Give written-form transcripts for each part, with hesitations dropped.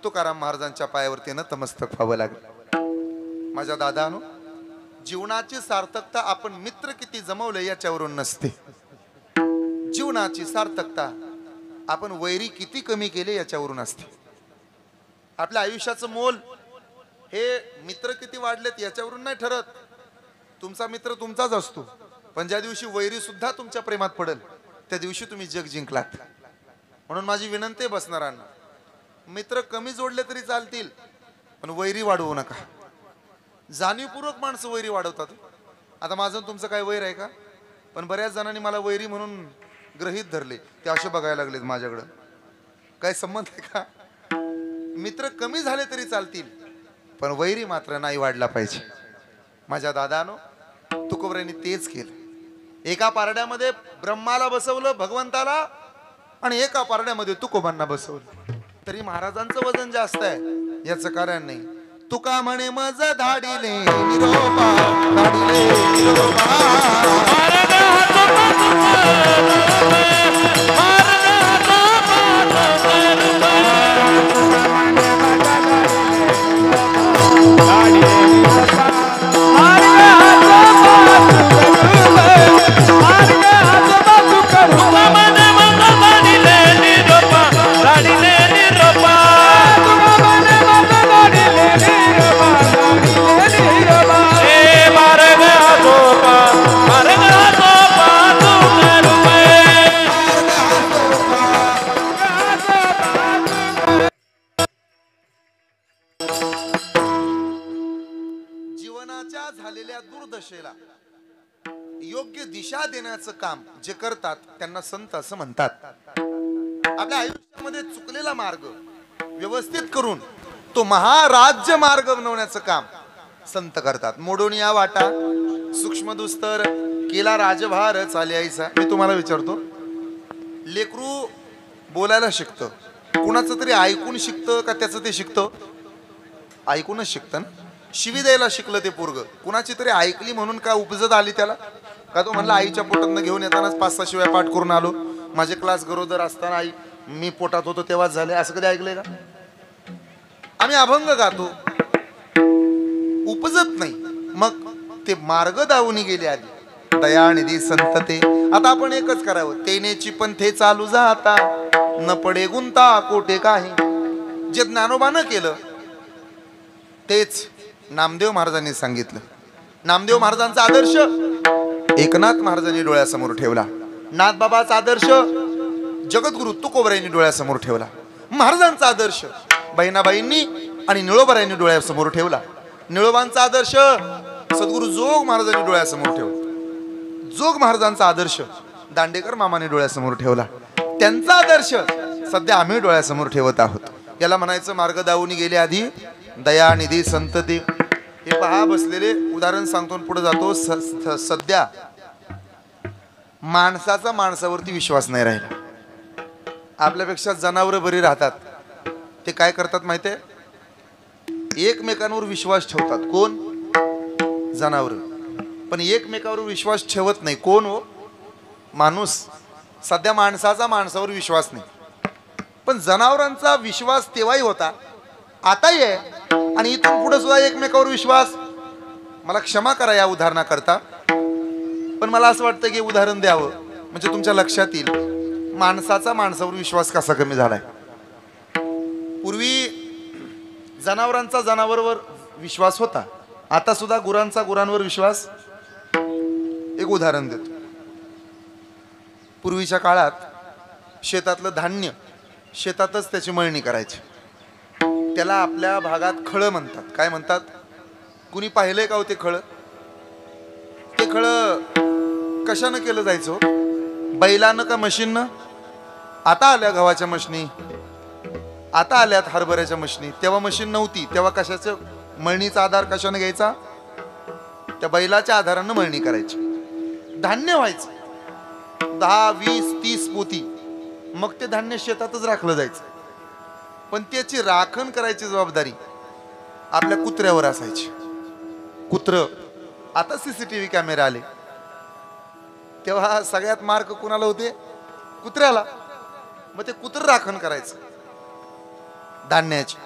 तुकाराम महाराजांच्या पायावरती नतमस्तक व्हावं लागलं। माझ्या दादानो, जीवनाची सार्थकता आपण मित्र किती जमवले याच्यावरून नसते, जीवनाची सार्थकता आपण वैरी किती कमी केले याच्यावरून असते। आपल्या आयुष्याचं मोल हे मित्र किती वाढलेत याच्यावरून नाही ठरत। तुमचा मित्र तुमचाच असतो, पण ज्या दिवशी वैरी सुद्धा तुमच्या प्रेमात पडेल त्या दिवशी तुम्ही जग जिंकलात। म्हणून माझी विनंती बसणाऱ्यांना, मित्र कमी जोडले तरी चालतील पण वैरी वाढवू नका। जाणीवपूर्वक माणसं वैरी वाढवतात। आता माझं तुमचं काय वैर आहे का? पण बऱ्याच जणांनी मला वैरी म्हणून गृहीत धरले, ते असे बघायला लागलेत माझ्याकडं। काय संबंध आहे का? मित्र कमी झाले तरी चालतील पण वैरी मात्र नाही वाढला पाहिजे। माझ्या दादानो, तुकोबरायांनी तेच केलं। एका पारड्यामध्ये ब्रह्माला बसवलं भगवंताला, आणि एका पारड्यामध्ये तुकोबांना बसवलं। तरी महाराजांचं वजन जास्त आहे याचं कारण नाही। तुका म्हणे मज धाडिले निरोपा, धाडिले निरोपा। झालेल्या दुर्दशेला योग्य दिशा देण्याचं काम जे करतात त्यांना संत असं म्हणतात। आपल्या आयुष्यामध्ये चुकलेला मार्ग व्यवस्थित करून तो महाराज्य मार्ग बनवण्याचं काम संत करतात। मोडून या वाटा सूक्ष्म दुस्तर केला राजभार चाले आईचा। मी तुम्हाला विचारतो, लेकरू बोलायला शिकतं, कुणाचं तरी ऐकून शिकतं का त्याचं ते शिकतं? ऐकूनच शिकतं ना। शिवी द्यायला शिकलं ते पोरग, कुणाची तरी ऐकली म्हणून का उपजत आली त्याला? का तो म्हणला आईच्या पोटातनं घेऊन येतानाच 5-6 शिव्या पाठ करून आलो, माझे क्लास गरोदर असताना आई मी पोटात होतो तेव्हाच झाले, असं कधी ऐकलंय का? आम्ही अभंग गातो, उपजत नाही, मग ते मार्ग दावून गेले आधी दयानिधी संतते। आता आपण एकच करावं, तेनेची पंथे चालू जाता न पडे गुंता कोटे काही। जे ज्ञानोबानं केलं तेच नामदेव महाराजांनी सांगितलं। नामदेव महाराजांचा आदर्श एकनाथ महाराजांनी डोळ्यासमोर ठेवला, नाथबाबाचा आदर्श जगद्गुरु तुकोबरायांनी डोळ्यासमोर ठेवला, महाराजांचा आदर्श बहिणाबाईंनी आणि निळोबारायांनी डोळ्यासमोर ठेवला, निळोबांचा आदर्श सद्गुरु जोग महाराजांनी डोळ्यासमोर ठेवला, जोग महाराजांचा आदर्श दांडेकर मामाने डोळ्यासमोर ठेवला, त्यांचा आदर्श सध्या आम्ही डोळ्यासमोर ठेवत आहोत। याला म्हणायचं मार्ग दावून गेले आधी दयानिधी संतती। हे पहा बसलेले उदाहरण सांगतो पुढे जातो। सध्या माणसाचा माणसावरती विश्वास नाही राहिला। आपल्यापेक्षा जनावर बरी राहतात, ते काय करतात माहितीये? एकमेकांवर विश्वास ठेवतात। कोण? जनावर। पण एकमेकांवर विश्वास ठेवत नाही कोण? हो, माणूस। सध्या माणसाचा माणसावर विश्वास नाही, पण जनावरांचा विश्वास तेव्हाही होता, आताही आहे, आणि इथून पुढे सुद्धा एकमेकावर विश्वास। मला क्षमा करा या उदाहरणाकरता, पण मला असं वाटतं की उदाहरण द्यावं म्हणजे तुमच्या लक्षात येईल माणसाचा माणसावर विश्वास कसा कमी झालाय। पूर्वी जनावरांचा जनावरांवर विश्वास होता, आता सुद्धा गुरांचा गुरांवर विश्वास। एक उदाहरण देतो। पूर्वीच्या काळात शेतातलं धान्य शेतातच त्याची मळणी करायची, त्याला आपल्या भागात खळ म्हणतात। काय म्हणतात? कुणी पाहिलंय का हो ते खळ? ते खळ कशानं केलं जायचं? बैलानं का मशीननं? आता आल्या गव्हाच्या मशनी, आता आल्यात हरभऱ्याच्या मशनी। तेव्हा मशीन नव्हती, तेव्हा कशाचं मळणीचा आधार कशाने घ्यायचा? त्या बैलाच्या आधारानं मळणी करायची, धान्य व्हायचं 10, 20, 30 पोती, मग ते धान्य शेतातच राखलं जायचं। पण त्याची राखण करायची जबाबदारी आपल्या कुत्र्यावर असायची। कुत्र, आता सीसीटीव्ही कॅमेरे आले, तेव्हा सगळ्यात मार्क कुणाला होते? कुत्र्याला। मग ते कुत्र राखण करायचं धान्याची।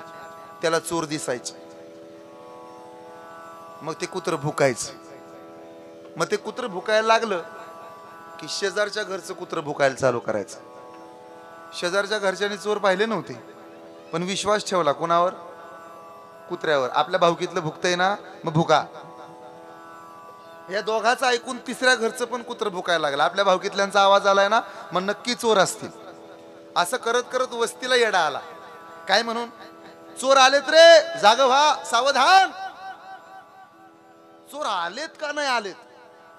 त्याला चोर दिसायचे, मग ते कुत्र भुकायचं. मग ते कुत्र भुकायला लागलं की शेजारच्या घरचं कुत्र भुकायला चालू करायचं. शेजारच्या घरच्यांनी चोर पाहिले नव्हते, पण विश्वास ठेवला कोणावर? कुत्र्यावर. आपल्या भावकीतलं भुकतंय ना, मग भुका. या दोघांचं ऐकून तिसऱ्या घरचं पण कुत्र भुकायला लागलं. आपल्या भावकीतल्यांचा आवाज आलाय ना, मग नक्की चोर असतील. असं करत करत वस्तीला येडा आला. काय म्हणून? चोर आलेत रे, जाग व्हा, सावधान. चोर आलेत का नाही आलेत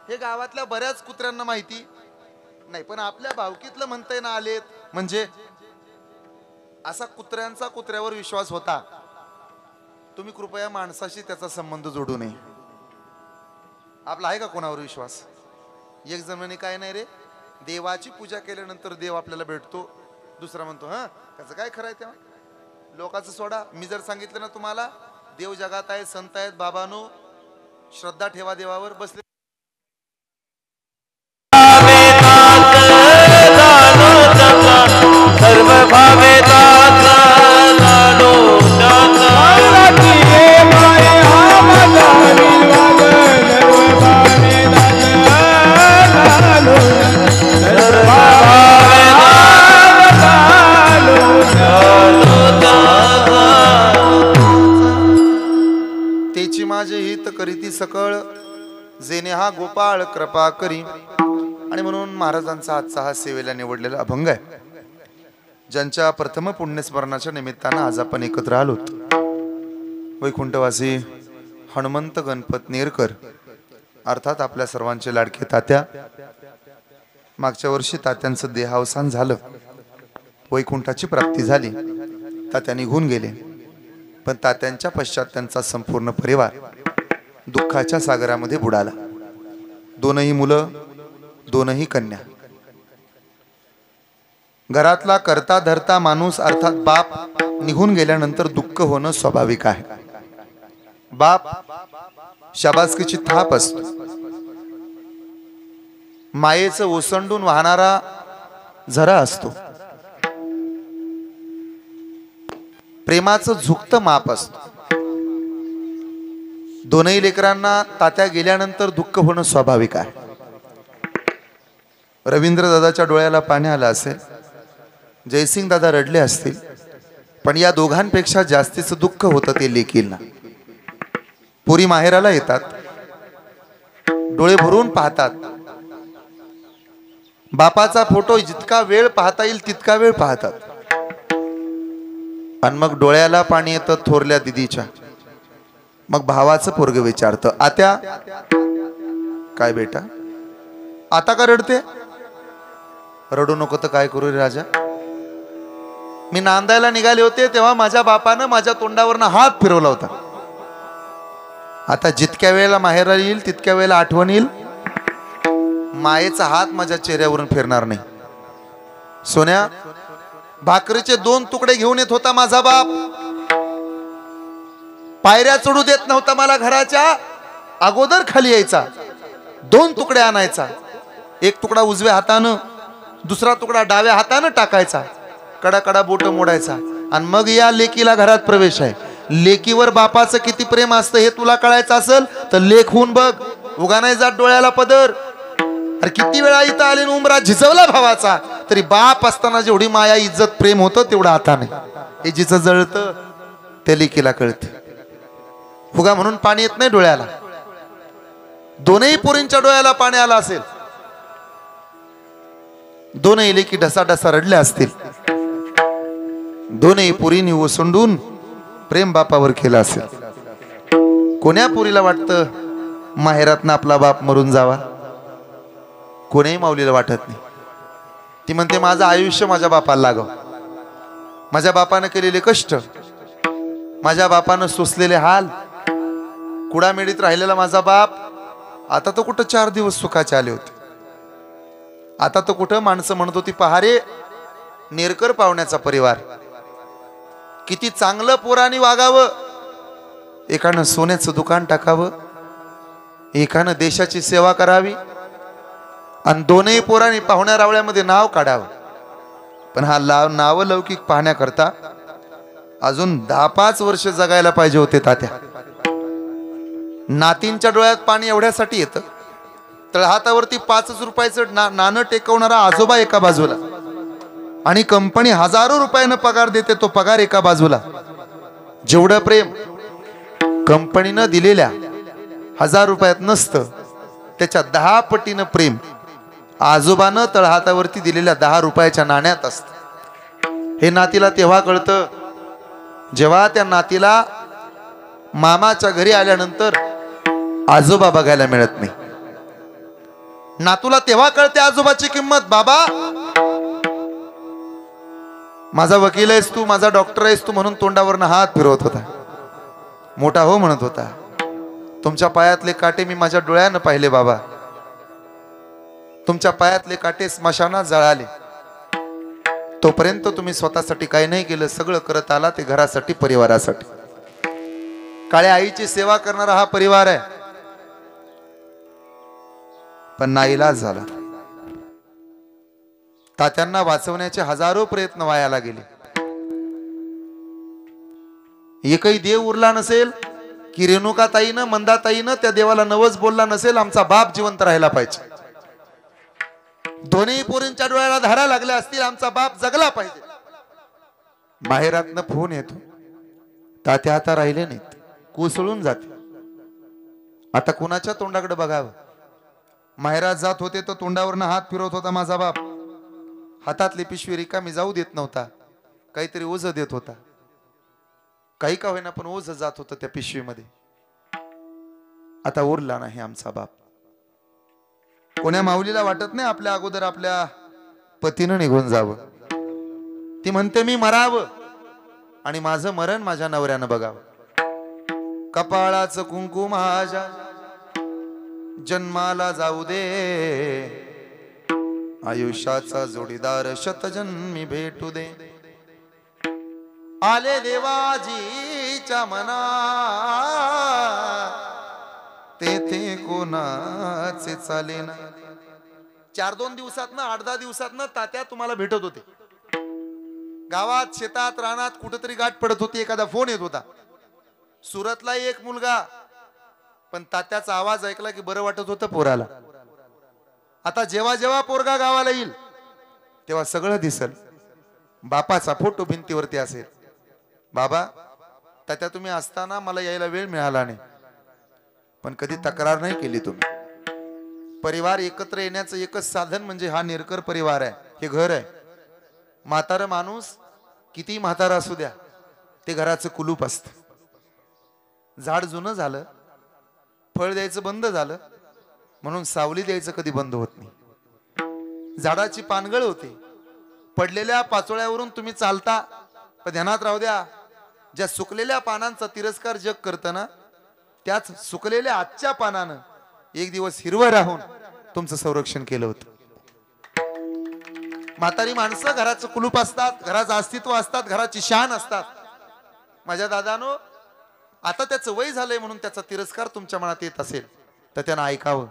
हे गावातल्या बऱ्याच कुत्र्यांना माहिती नाही, पण आपल्या भावकीतलं म्हणताय ना आलेत म्हणजे. असा कुत्र्यांचा कुत्र्यावर विश्वास होता. तुम्ही कृपया माणसाशी त्याचा संबंध जोडू नये. आपला आहे का कोणावर विश्वास? एक जण म्हणे काय नाही रे, देवाची पूजा केल्यानंतर देव आपल्याला भेटतो. दुसरा म्हणतो हा त्याचं काय खरं आहे तेव्हा, लोकांचं सोडा. मी जर सांगितलं ना तुम्हाला देव जगात आहे, संत आहेत, बाबांनो श्रद्धा ठेवा देवावर. बसले सर्व भावे तेची माझे हित करीती सकळ, जेने हा गोपाळ कृपा करी. आणि म्हणून महाराजांचा आजचा हा सेवेला निवडलेला अभंग आहे, ज्यांच्या प्रथम पुण्यस्मरणाच्या निमित्तानं आज आपण एकत्र आलोत. वैकुंठवासी हनुमंत गणपत नेरकर अर्थात आपल्या सर्वांचे लाडके तात्या. मागच्या वर्षी तात्यांचं देहावसान झालं, वैकुंठाची प्राप्ती झाली, तात्या निघून गेले. पण तात्यांच्या पश्चात त्यांचा संपूर्ण परिवार दुःखाच्या सागरामध्ये बुडाला. दोनही मुलं, दोनही कन्या. घरातला करता धरता माणूस अर्थात बाप निघून गेल्यानंतर दुःख होणं स्वाभाविक आहे. बाप शाबासकीची थाप असतो. मायेचं ओसंडून वाहणारा झरा असतो. प्रेमाचं झुकतं माप असतं. दोनही लेकरांना तात्या गेल्यानंतर दुःख होणं स्वाभाविक आहे. रवींद्र दादाच्या डोळ्याला पाणी आलं असेल, जयसिंग दादा रडले असतील, पण या दोघांपेक्षा जास्तीचं दुःख होतं ते लेकींना. पुरी माहेराला येतात, डोळे भरून पाहतात, बापाचा फोटो जितका वेळ पाहता येईल तितका वेळ पाहतात. आणि मग डोळ्याला पाणी येतं थोरल्या दिदीच्या. मग भावाचं पोरग विचारतं, आत्या काय बेटा आता का रडते? रडू नको तर काय करू रे राजा, मी नांदायला निघाले होते तेव्हा माझ्या बापानं माझ्या तोंडावरनं हात फिरवला होता. आता जितक्या वेळेला माहेराला येईल तितक्या वेळेला आठवण येईल, मायेचा हात माझ्या चेहऱ्यावरून फिरणार नाही. सोन्या, भाकरीचे 2 तुकडे घेऊन येत होता माझा बाप, पायऱ्या चढू देत नव्हता मला. घराच्या अगोदर खाली यायचा, 2 तुकडे आणायचा. एक तुकडा उजव्या हातानं, दुसरा तुकडा डाव्या हातानं टाकायचा, कडा कडा बोट मोडायचा. आणि मग या लेकीला घरात प्रवेश आहे. लेकीवर बापाचं किती प्रेम असतं हे तुला कळायचं असेल तर लेख होऊन बघ. उगा नाही जात डोळ्याला पदर. अरे किती वेळा इथं आले उमरा झिजवला भावाचा, तरी बाप असताना जेवढी माया इज्जत प्रेम होतं तेवढं आता नाही. हे जिचं जळतं त्या लेकीला कळतं. फुगा म्हणून पाणी येत नाही डोळ्याला. दोनही पोरींच्या डोळ्याला पाणी आलं असेल, दोनही लेकी ढसा ढसा रडल्या असतील, दोनही पुरीनी ओसंडून प्रेम बापावर केलं असेल. कोण्या पुरीला वाटतं माहेरातनं आपला बाप मरून जावा? कोण्याही माऊलीला वाटत नाही. ती म्हणते माझं आयुष्य माझ्या बापाला लागाव. माझ्या बापानं केलेले कष्ट, माझ्या बापानं सोसलेले हाल, कुडामेडीत राहिलेला माझा बाप आता तो कुठं 4 दिवस सुखाचे आले होते. आता तो कुठं माणसं म्हणत होती पहारे नेरकर पाहुण्याचा परिवार किती चांगलं पोरांनी वागावं. एकानं सोन्याचं दुकान टाकावं, एकानं देशाची सेवा करावी, आणि दोनही पोरांनी पाहुण्या रावळ्यामध्ये नाव काढावं. पण हा नाव लौकिक पाहण्याकरता अजून 10-5 वर्ष जगायला पाहिजे होते तात्या. नातींच्या डोळ्यात पाणी एवढ्यासाठी येतं, तळहातावरती 5 रुपयाचं नाणं टेकवणारा आजोबा एका बाजूला आणि कंपनी हजारो रुपयानं पगार देते, तो पगार एका बाजूला. जेवढं प्रेम कंपनीनं दिलेल्या 1000 रुपयात नसतं, त्याच्या 10 पटीनं प्रेम आजोबानं तळहातावरती दिलेल्या 10 रुपयाच्या नाण्यात असतं. हे नातीला तेव्हा कळतं जेव्हा त्या नातीला मामाच्या घरी आल्यानंतर आजोबा बघायला मिळत नाही. नातूला तेव्हा कळते आजोबाची किंमत. बाबा माझा वकील आहेस तू, माझा डॉक्टर आहेस तू म्हणून तोंडावरनं हात फिरवत होता. मोठा हो म्हणत होता. तुमच्या पायातले काटे मी माझ्या डोळ्यानं पाहिले बाबा. तुमच्या पायातले काटे स्मशानात जळाले. तोपर्यंत तुम्ही स्वतःसाठी काही नाही केलं, सगळं करत आला ते घरासाठी, परिवारासाठी. काळ्या आईची सेवा करणारा हा परिवार आहे. पण नाईलाज झाला. तात्यांना वाचवण्याचे हजारो प्रयत्न वायाला गेले. एकही देव उरला नसेल की रेणुकाताईनं, मंदाताईनं त्या देवाला नवस बोलला नसेल आमचा बाप जिवंत राहायला पाहिजे. दोन्ही पोरींच्या डोळ्याला धारा लागल्या असतील, आमचा बाप जगला पाहिजे. माहेरातनं फोन येतो, तात्या आता राहिले नाहीत, कोसळून जाते. आता कुणाच्या तोंडाकडे बघावं. माहेरात जात होते तर तोंडावरनं हात फिरवत होता माझा बाप. हातातली पिशवी रिकामी जाऊ देत नव्हता, काहीतरी ओझ देत होता. काही का होईना पण ओझ जात होतं त्या पिशवीमध्ये. आता उरला नाही आमचा बाप. कोण्या माऊलीला वाटत नाही आपल्या अगोदर आपल्या पतीनं निघून जावं. ती म्हणते मी मरावं आणि माझं मरण माझ्या नवऱ्यानं बघावं. कपाळाचं कुंकू माझ्या जन्माला जाऊ दे, आयुष्याचा जोडीदार शतजन्मी भेटू दे. आले देवाजीच्या मना तेथे कोणाचे चालेना. 4-2 दिवसातनं 8-10 दिवसातनं तात्या तुम्हाला भेटत होते. गावात, शेतात, रानात कुठेतरी गाठ पडत होती. एखादा फोन येत होता. सुरतला एक मुलगा, पण तात्याचा आवाज ऐकला की बरं वाटत होतं पोराला. आता जेव्हा जेव्हा पोरगा गावाला येईल तेव्हा सगळं दिसल. बापाचा फोटो भिंतीवरती असेल. बाबा तात्या तुम्ही असताना मला यायला वेळ मिळाला नाही, पण कधी तक्रार नाही केली तुम्ही. परिवार एकत्र येण्याचं एकच साधन म्हणजे हा नेरकर परिवार आहे, हे घर आहे. म्हातारा माणूस किती म्हातारा असू द्या, ते घराचं कुलूप असतं. झाड जुनं झालं, फळ द्यायचं बंद झालं, म्हणून सावली द्यायचं कधी बंद होत नाही. झाडाची पानगळ होते, पडलेल्या पाचोळ्यावरून तुम्ही चालता, पण ध्यानात राहू द्या, ज्या सुकलेल्या पानांचा तिरस्कार जग करतं ना, त्याच सुकलेल्या आजच्या पानानं एक दिवस हिरवं राहून तुमचं संरक्षण केलं होतं. म्हातारी माणसं घराचं कुलूप असतात, घराचं अस्तित्व असतात, घराची शान असतात. माझ्या दादानो, आता त्याचं वय झालंय म्हणून त्याचा तिरस्कार तुमच्या मनात येत असेल तर त्यानं ऐकावं.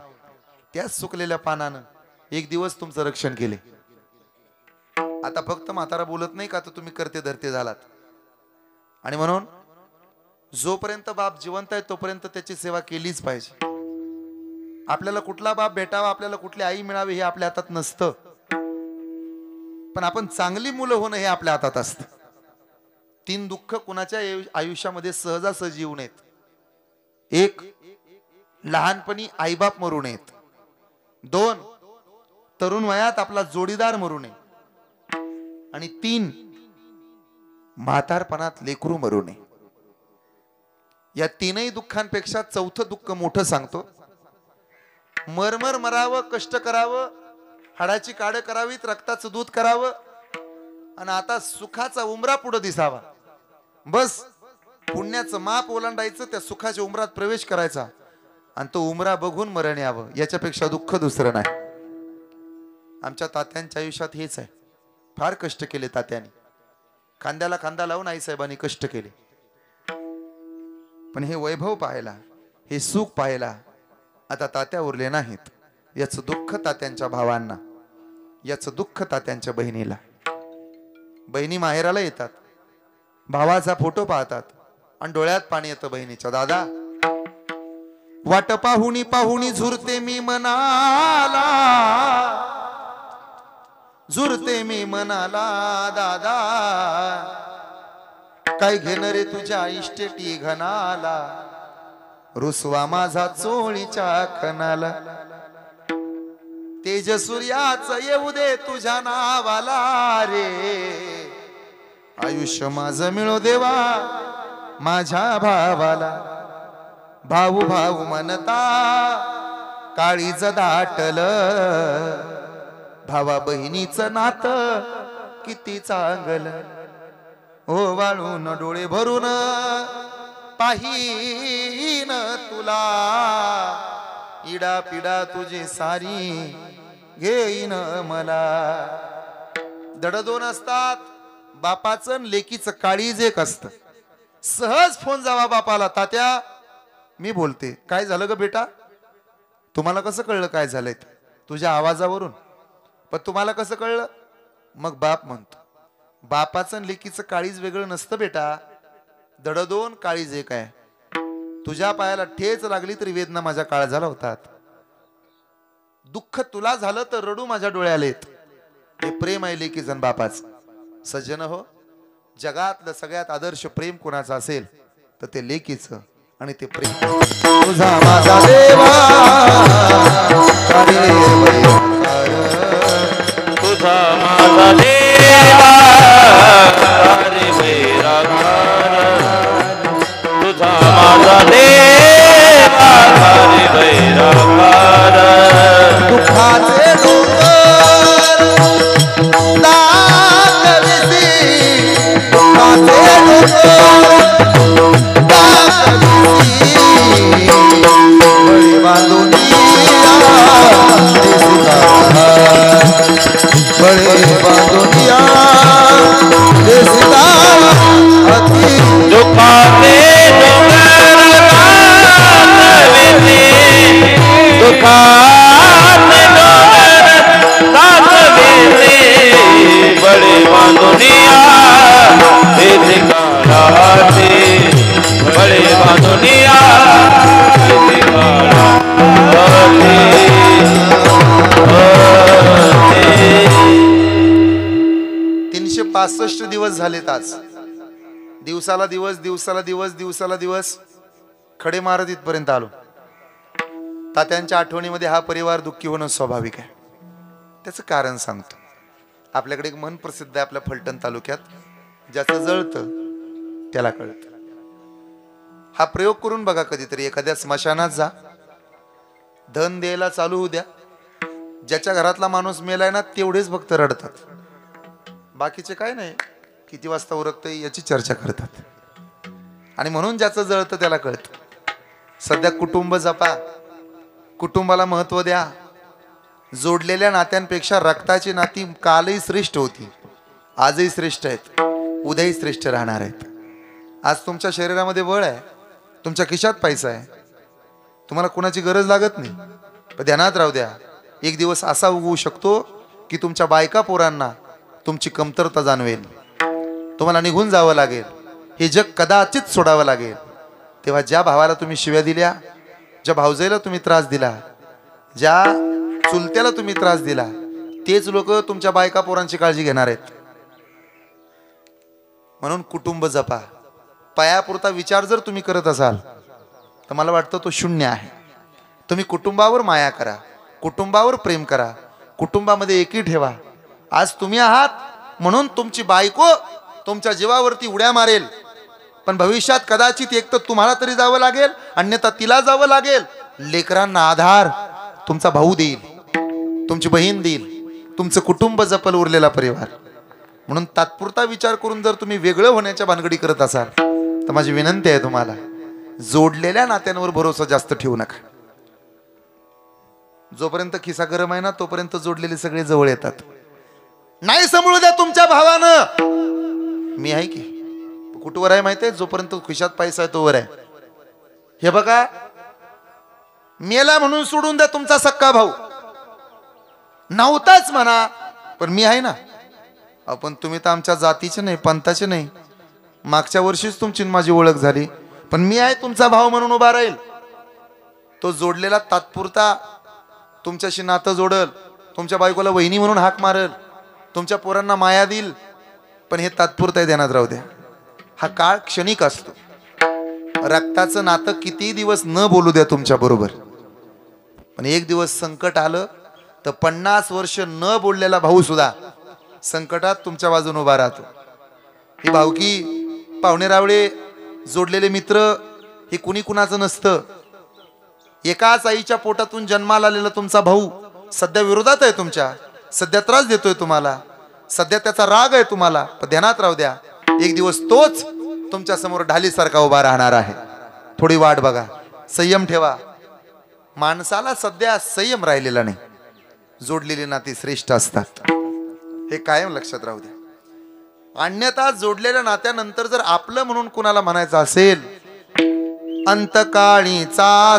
त्याच सुकलेल्या पानानं एक दिवस तुमचं रक्षण केले. आता फक्त म्हातारा बोलत नाही का तर तुम्ही करते धरते झालात. आणि म्हणून जोपर्यंत बाप जिवंत आहे तोपर्यंत त्याची सेवा केलीच पाहिजे. आपल्याला कुठला बाप भेटावा, आपल्याला कुठली आई मिळावी हे आपल्या हातात नसतं, पण आपण चांगली मुलं होणं हे आपल्या हातात असतं. 3 दुःख कुणाच्या आयुष्यामध्ये सहजासहजी येऊ नयेत. 1, लहानपणी आईबाप मरू नयेत. 2, तरुण वयात आपला जोडीदार मरू नये. आणि 3, म्हातारपणात लेकरू मरू नये. या 3ही दुःखांपेक्षा 4थं दुःख मोठं सांगतो. मरमर मरावं, कष्ट करावं, हाडाची काढ करावीत, रक्ताचं दूध करावं, आणि आता सुखाचा उमरा पुढे दिसावा. बस पुण्याचं माप ओलांडायचं, त्या सुखाच्या उमरात प्रवेश करायचा आणि तो उमरा बघून मरण यावं. याच्यापेक्षा दुःख दुसरं नाही. आमच्या तात्यांच्या आयुष्यात हेच आहे. फार कष्ट केले तात्यांनी, खांद्याला खांदा लावून आईसाहेबांनी कष्ट केले. पण हे वैभव पाहायला, हे सुख पाहायला आता तात्या उरले नाहीत. याचं दुःख तात्यांच्या भावांना, याचं दुःख तात्यांच्या बहिणीला. बहिणी माहेराला येतात, भावाचा फोटो पाहतात आणि डोळ्यात पाणी येतं बहिणीच्या. दादा, वाट पाहुणी पाहुणी झुरते मी मनाला, झुरते मी मनाला दादा, काय घेणार रे तुझ्या इष्टेटी घनाला, रुसवा माझा चोळीच्या खनाला, तेज सूर्याच येऊ दे तुझ्या नावाला रे, आयुष्य माझं मिळो देवा माझ्या भावाला. भाऊ भाऊ म्हणता काळीज दाटल, भावा बहिणीचं नातं किती चांगलं, ओ वाळून डोळे भरून पाहीन तुला, इडा पिडा तुझी सारी घेईन मला. दड दोन असतात, बापाचं लेकीचं काळीज एक असतं. सहज फोन जावा बापाला, तात्या मी बोलते, काय झालं ग बेटा? तुम्हाला कसं कळलं काय झालंय? तुझ्या आवाजावरून. पण तुम्हाला कसं कळलं? मग बाप म्हणतो. बापाचं लेकीचं काळीज वेगळं नसतं बेटा, दड दोन काळीज एक आहे. तुझ्या पायाला ठेच लागली तरी वेदना माझ्या काळजाला होतात, दुःख तुला झालं तर रडू माझ्या डोळ्याला येत. हे प्रेम आहे लेकीचं बापाच. सज्जन हो, जगातलं सगळ्यात आदर्श प्रेम कोणाचं असेल तर ते लेकीचं, आणि ते प्रेम तुझा माझा देवा, तुझा माझा देवा, तुझा माझा देवा, दुःखाचे डोंगर दाटविसी, दुःखाचे डोंगर दाटविसी, बळी बांधुनिया बळे बांधुनिया देसिका अति दुखाते डोंगर दाटविसी, दुखाते डोंगर दाटविसी, बळे बांधुनिया देसिका राहते, बळे बांधुनिया देसिका राहते. 365 दिवस झालेत आज. दिवसाला दिवस, दिवसाला दिवस, दिवसाला दिवस खडे मारत इथपर्यंत आलो. तात्यांच्या आठवणीमध्ये हा परिवार दुःखी होणं स्वाभाविक आहे. त्याचं कारण सांगतो. आपल्याकडे एक मन प्रसिद्ध आहे आपल्या फलटण तालुक्यात, ज्याचं जळतं त्याला कळतं. हा प्रयोग करून बघा कधीतरी. एखाद्या स्मशानात जा, धन द्यायला चालू होऊ द्या. ज्याच्या घरातला माणूस मेलाय ना तेवढेच फक्त रडतात, बाकीचे काय नाही, किती वाजता उरकतंय याची चर्चा करतात. आणि म्हणून ज्याचं जळतं त्याला कळतं. सध्या कुटुंब जपा, कुटुंबाला महत्व द्या. जोडलेल्या नात्यांपेक्षा रक्ताची नाती कालही श्रेष्ठ होती, आजही श्रेष्ठ आहेत, उद्याही श्रेष्ठ राहणार आहेत. आज तुमच्या शरीरामध्ये बळ आहे, तुमच्या खिशात पैसा आहे, तुम्हाला कोणाची गरज लागत नाही. पण ध्यानात राहू द्या, एक दिवस असा उगवू शकतो की तुमच्या बायका पोरांना तुमची कमतरता जाणवेल, तुम्हाला निघून जावं लागेल, हे जग कदाचित सोडावं लागेल. तेव्हा ज्या भावाला तुम्ही शिव्या दिल्या, ज्या भावजाईला तुम्ही त्रास दिला, ज्या चुलत्याला तुम्ही त्रास दिला, तेच लोक तुमच्या बायका पोरांची काळजी घेणार आहेत. म्हणून कुटुंब जपा. पायापुरता विचार जर तुम्ही करत असाल तर मला वाटतं तो शून्य आहे. तुम्ही कुटुंबावर माया करा, कुटुंबावर प्रेम करा, कुटुंबामध्ये एकी ठेवा. आज तुम्ही आहात म्हणून तुमची बायको तुमच्या जीवावरती उड्या मारेल, पण भविष्यात कदाचित एक तर तुम्हाला तरी जावं लागेल, अन्यथा तिला जावं लागेल. लेकरांना आधार तुमचा भाऊ देईल, तुमची बहीण देईल, तुमचं कुटुंब जपल उरलेला परिवार. म्हणून तात्पुरता विचार करून जर तुम्ही वेगळं होण्याच्या भानगडी करत असाल तर माझी विनंती आहे तुम्हाला, जोडलेल्या नात्यांवर भरोसा जास्त ठेवू नका. जोपर्यंत खिसा गरम आहे ना तोपर्यंत जोडलेले सगळे जवळ येतात. नाही सांभाळू द्या तुमच्या भावानं, मी आहे की कुठवर आहे माहिती आहे, जोपर्यंत खिशात पैसा आहे तोवर आहे. हे बघा, मेला म्हणून सोडून द्या तुमचा सक्का भाऊ, नव्हताच म्हणा पण मी आहे ना. आपण तुम्ही तर आमच्या जातीचे नाही, पंथाचे नाही, मागच्या वर्षीच तुमची न माझी ओळख झाली, पण मी आहे तुमचा भाऊ म्हणून उभा राहील. तो जोडलेला तात्पुरता तुमच्याशी नातं जोडल, तुमच्या बायकोला वहिनी म्हणून हाक मारल, तुमच्या पोरांना माया देईल, पण हे तात्पुरता ध्यानात राहू द्या. हा काळ क्षणिक असतो. रक्ताचं नातं किती दिवस न बोलू द्या तुमच्या बरोबर, पण एक दिवस संकट आलं तर 50 वर्ष न बोललेला भाऊ सुद्धा संकटात तुमच्या बाजूने उभा राहतो. ही भावकी, पाहुणे रावळे, जोडलेले मित्र हे कुणी कुणाचं नसतं. एकाच आईच्या पोटातून जन्माला आलेला तुमचा भाऊ सध्या विरोधात आहे तुमच्या, सध्या त्रास देतोय तुम्हाला, सध्या त्याचा राग आहे तुम्हाला, पण ध्यानात राहू द्या एक दिवस तोच तुमच्या समोर ढालीसारखा उभा राहणार आहे. थोडी वाट बघा, संयम ठेवा. माणसाला सध्या संयम राहिलेला नाही. जोडलेली नाती श्रेष्ठ असतात, हे कायम लक्षात राहू द्या. अन्यथा जोडलेल्या नात्यानंतर जर आपलं म्हणून कुणाला म्हणायचं असेल, अंतकाळीचा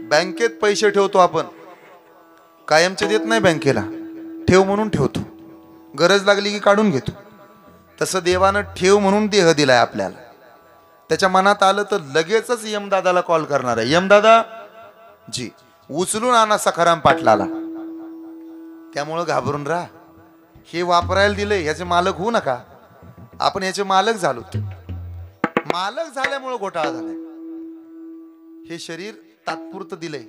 बँकेत पैसे ठेवतो आपण, कायमचे देत नाही बँकेला, ठेव म्हणून ठेवतो, गरज लागली की काढून घेतो. तसं देवानं ठेव म्हणून देह दिलाय आपल्याला. त्याच्या मनात आलं तर लगेचच यमदादाला कॉल करणार आहे, यमदादा जी उचलून आणा सखाराम पाटलाला. त्यामुळं घाबरून राहा. हे वापरायला दिले याचे मालक होऊ नका. आपण याचे मालक झालो. मालक झाल्यामुळं घोटाळा झालाय. हे शरीर तात्पुरतं दिलंय,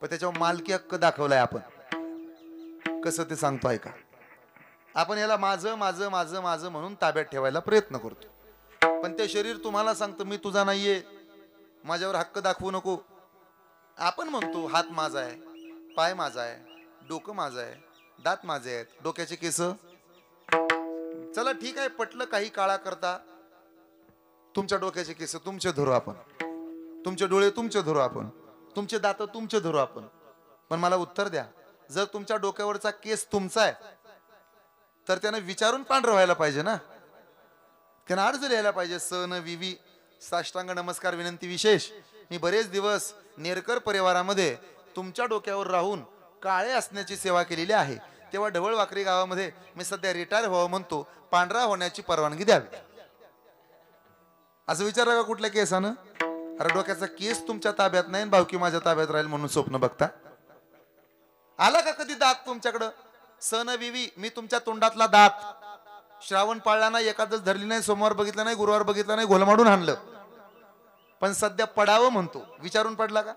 पण त्याच्यावर मालकी हक्क दाखवलाय आपण. कसं ते सांगतो ऐका. आपण याला माझं माझं माझं माझं म्हणून ताब्यात ठेवायला प्रयत्न करतो, पण ते शरीर तुम्हाला सांगतं मी तुझा नाहीये, माझ्यावर हक्क दाखवू नको. आपण म्हणतो हात माझा आहे, पाय माझा आहे, डोकं माझं आहे, दात माझे आहेत, डोक्याचे केस. चला ठीक आहे, पटलं काही काळा करता. तुमच्या डोक्याचे केस तुमचे धरू आपण, तुमचे डोळे तुमचे धरू आपण, तुमचे दात तुमचे धरू आपण. पण मला उत्तर द्या, जर तुमच्या डोक्यावरचा केस तुमचा आहे तर त्यानं विचारून पांढरं व्हायला पाहिजे ना. त्यानं अर्ज लिहायला पाहिजे, स न विवी साष्टांग नमस्कार विनंती विशेष. मी बरेच दिवस नेरकर परिवारामध्ये तुमच्या डोक्यावर राहून काळे असण्याची सेवा केलेली आहे. तेव्हा ढवळवाकरी गावामध्ये मी सध्या रिटायर व्हावं म्हणतो, पांढरा होण्याची परवानगी द्यावी. असं विचारलं का कुठल्या केसानं? अरे डोक्याचा केस तुमच्या ताब्यात नाही, भावकी माझ्या ताब्यात राहील म्हणून स्वप्न बघता. आला का कधी दात तुमच्याकडं? सन विवी मी तुमच्या तोंडातला दात. श्रावण पाळला नाही, एकादश धरली नाही, सोमवार बघितला नाही, गुरुवार बघितला नाही, घोलमाडून आणलं, पण सध्या पडावं म्हणतो. विचारून पडला का?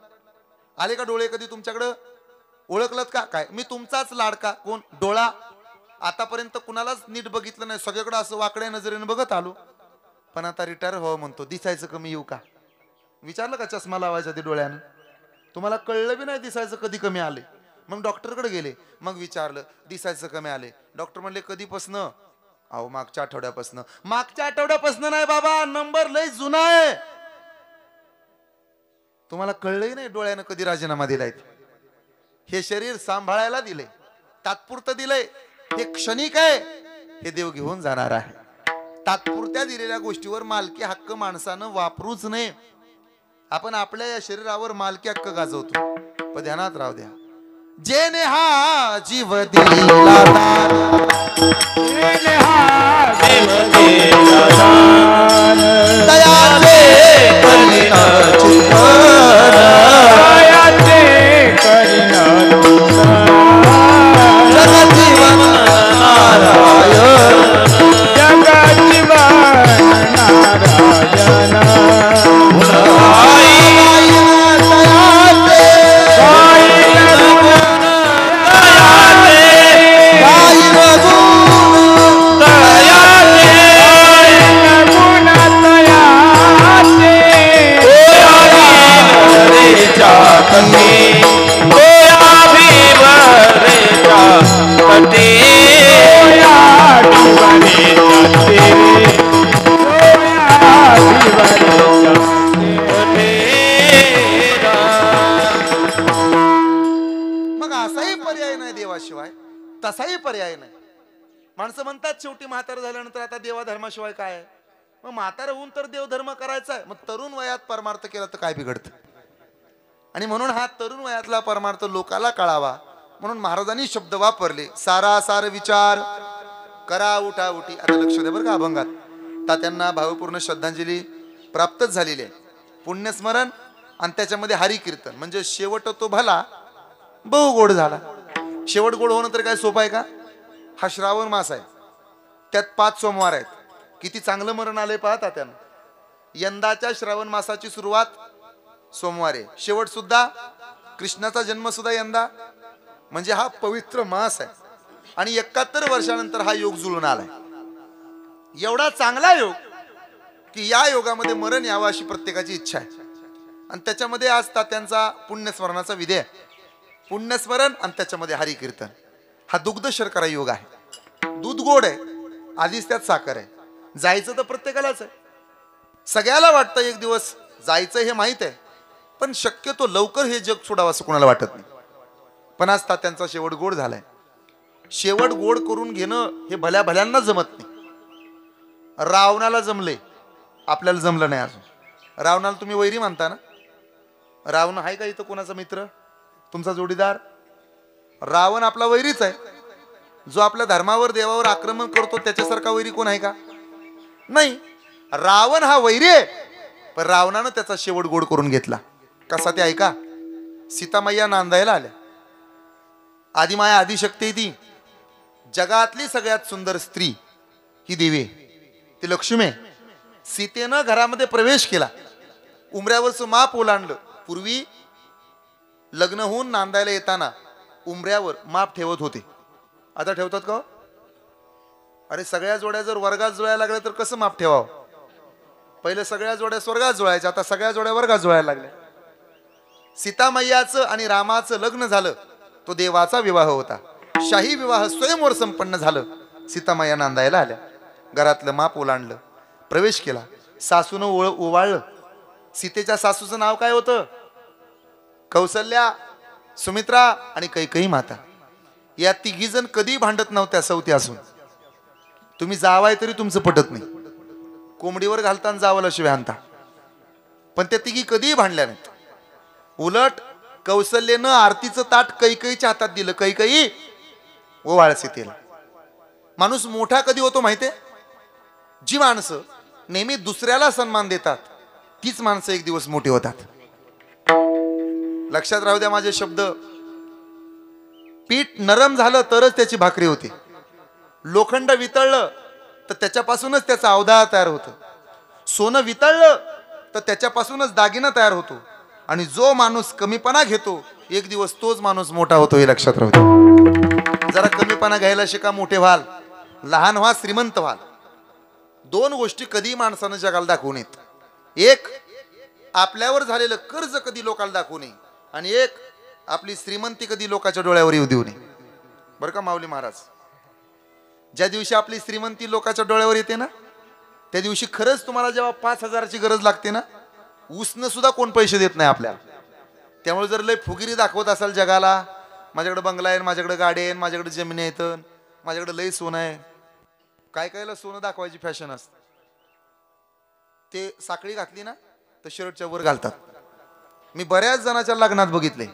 आले का डोळे कधी तुमच्याकडं? ओळखलत का? काय मी तुमचाच लाडका कोण? डोळा. आतापर्यंत कुणालाच नीट बघितलं नाही, सगळीकडे असं वाकड्या नजरेने बघत आलो, पण आता रिटायर व्हावं म्हणतो. दिसायचं कमी येऊ का? विचारलं का चष्मा लावायचा ते डोळ्यानं? तुम्हाला कळलं बी नाही दिसायचं कधी कमी आले. मग डॉक्टरकडे गेले, मग विचारलं दिसायचं कमी आले. डॉक्टर म्हणले कधीपासनं? अहो मागच्या आठवड्यापासनं. मागच्या आठवड्यापासनं नाही बाबा, नंबर लय जुना आहे. तुम्हाला कळलंही नाही डोळ्यानं कधी राजीनामा दिलाय. हे शरीर सांभाळायला दिले, तात्पुरतं दिलंय, हे क्षणिक आहे, हे देव घेऊन जाणार आहे. तात्पुरत्या दिलेल्या गोष्टीवर मालकी हक्क माणसानं वापरूच नये. आपण आपल्या या शरीरावर मालकी हक्क गाजवतो, पण ध्यानात राहू द्या, जेने हा जीव दिला दान, जेने हा जीव दिला दान, दयाचे करीन चिंतन, दयाचे करीन जगजीवन नारायण, जगजीवन नारायण, मग असाही पर्याय नाही देवाशिवाय, तसाही पर्याय नाही. माणसं म्हणतात शेवटी म्हातार झाल्यानंतर आता देवा धर्माशिवाय काय आहे. मग म्हातार होऊन तर देवधर्म करायचा आहे, मग तरुण वयात परमार्थ केला तर काय बिघडतं. आणि म्हणून हा तरुण वयातला परमार्थ लोकाला कळावा म्हणून महाराजांनी शब्द वापरले. सारा सार विचार करा उठा उठी. आता लक्ष द्या बरं का, अभंगात तात्यांना भावपूर्ण श्रद्धांजली प्राप्तच झालेली आहे. पुण्यस्मरण आणि त्याच्यामध्ये हरिकीर्तन, म्हणजे शेवट तो भला बहु गोड झाला. शेवट गोड होणं तर काय सोपं आहे का. हा श्रावण मास आहे, त्यात 5 सोमवार आहेत. किती चांगलं मरण आलंय पाहता त्यांना. यंदाच्या श्रावण मासाची सुरुवात सोमवारी, शेवट सुद्धा कृष्णाचा जन्म सुद्धा यंदा, म्हणजे हा पवित्र मास आहे. आणि 71 वर्षानंतर हा योग जुळून आलाय. एवढा चांगला योग की या योगामध्ये मरण यावं अशी प्रत्येकाची इच्छा आहे. आणि त्याच्यामध्ये आज तात्यांचा पुण्यस्मरणाचा विधी आहे. पुण्यस्मरण आणि त्याच्यामध्ये हरिकीर्तन. हा दुग्ध शर्करा योग आहे. दूध गोड आहे, आधीच त्यात साखर आहे. जायचं तर प्रत्येकालाच आहे. सगळ्याला वाटतं एक दिवस जायचं हे माहित आहे, पण शक्यतो लवकर हे जग सोडावं असं कोणाला वाटत नाही. पण आज तात्यांचा शेवट गोड झालाय. शेवट गोड करून घेणं हे भल्या भल्यांना जमत नाही. रावणाला जमले, आपल्याला जमलं नाही अजून. रावणाला तुम्ही वैरी मानता ना. रावण आहे का इथं कोणाचा मित्र, तुमचा जोडीदार. रावण आपला वैरीच आहे. जो आपल्या धर्मावर देवावर आक्रमण करतो त्याच्यासारखा वैरी कोण आहे का. नाही, रावण हा वैरी आहे. पण रावणानं त्याचा शेवट गोड करून घेतला. कसा ते ऐका. सीतामय्या नांदायला आल्या. आदिमाया आदिशक्ती ती जगातली सगळ्यात सुंदर स्त्री ही देवी, ती लक्ष्मी आहे. सीतेनं घरामध्ये प्रवेश केला, उमऱ्यावरचं माप ओलांडलं. पूर्वी लग्न होऊन नांदायला येताना उमऱ्यावर माप ठेवत होते. आता ठेवतात का. अरे सगळ्या जोड्या जर वर्गात जुळायला लागल्या तर कसं माप ठेवावं. पहिले सगळ्या जोड्या स्वर्गात जुळायच्या, आता सगळ्या जोड्या वर्गात जुळायला लागल्या. सीतामय्याचं आणि रामाचं लग्न झालं, तो देवाचा विवाह होता. शाही विवाह स्वयंवर संपन्न झालं. सीतामय्या नांदायला आल्या, घरातलं माप ओलांडलं, प्रवेश केला. सासूनं ओवाळलं. सीतेच्या सासूचं नाव काय होतं. कौसल्या, सुमित्रा आणि कैकेयी माता. या तिघी जण कधी भांडत नव्हत्या सवती असून. तुम्ही जावाय तरी तुमचं पटत नाही. कोंबडीवर घालताना जावाला शिवाय आणता. पण त्या तिघी कधीही भांडल्या नाहीत. उलट कौशल्येनं आरतीचं ताट कैकेयीच्या हातात दिलं. कैकेयी ओवाळ सीतेला. माणूस मोठा कधी होतो माहितीये. जी माणसं नेहमी दुसऱ्याला सन्मान देतात तीच माणसं एक दिवस मोठी होतात. लक्षात राहू द्या माझे शब्द. पीठ नरम झालं तरच त्याची भाकरी होते. लोखंड वितळलं तर त्याच्यापासूनच त्याचा अवधार तयार होतं. सोनं वितळलं तर त्याच्यापासूनच दागिना तयार होतो. आणि जो माणूस कमीपणा घेतो एक दिवस तोच माणूस मोठा होतो, हे लक्षात राहू द्या. जरा कमीपणा घ्यायला शिका, मोठे व्हाल. लहान व्हा, श्रीमंत व्हाल. 2 गोष्टी कधी माणसानं जगाला दाखवू नयेत. एक, आपल्यावर झालेलं कर्ज कधी लोकांना दाखवू नये. आणि एक, आपली श्रीमंती कधी लोकांच्या डोळ्यावर येऊ देऊ नये. बरं का माऊली महाराज. ज्या दिवशी आपली श्रीमंती लोकांच्या डोळ्यावर येते ना, त्या दिवशी खरंच तुम्हाला जेव्हा 5,000ची गरज लागते ना, उसनं सुद्धा कोण पैसे देत नाही आपल्याला. त्यामुळे जर लय फुगिरी दाखवत असाल जगाला, माझ्याकडे बंगला आहे, माझ्याकडे गाडी आहे, माझ्याकडे जमीन आहेत, माझ्याकडे लय सोनं आहे. काय कायला सोनं दाखवायची फॅशन असते. ते साखळी घातली ना तर शर्टच्या वर घालतात. मी बऱ्याच जणांच्या लग्नात बघितले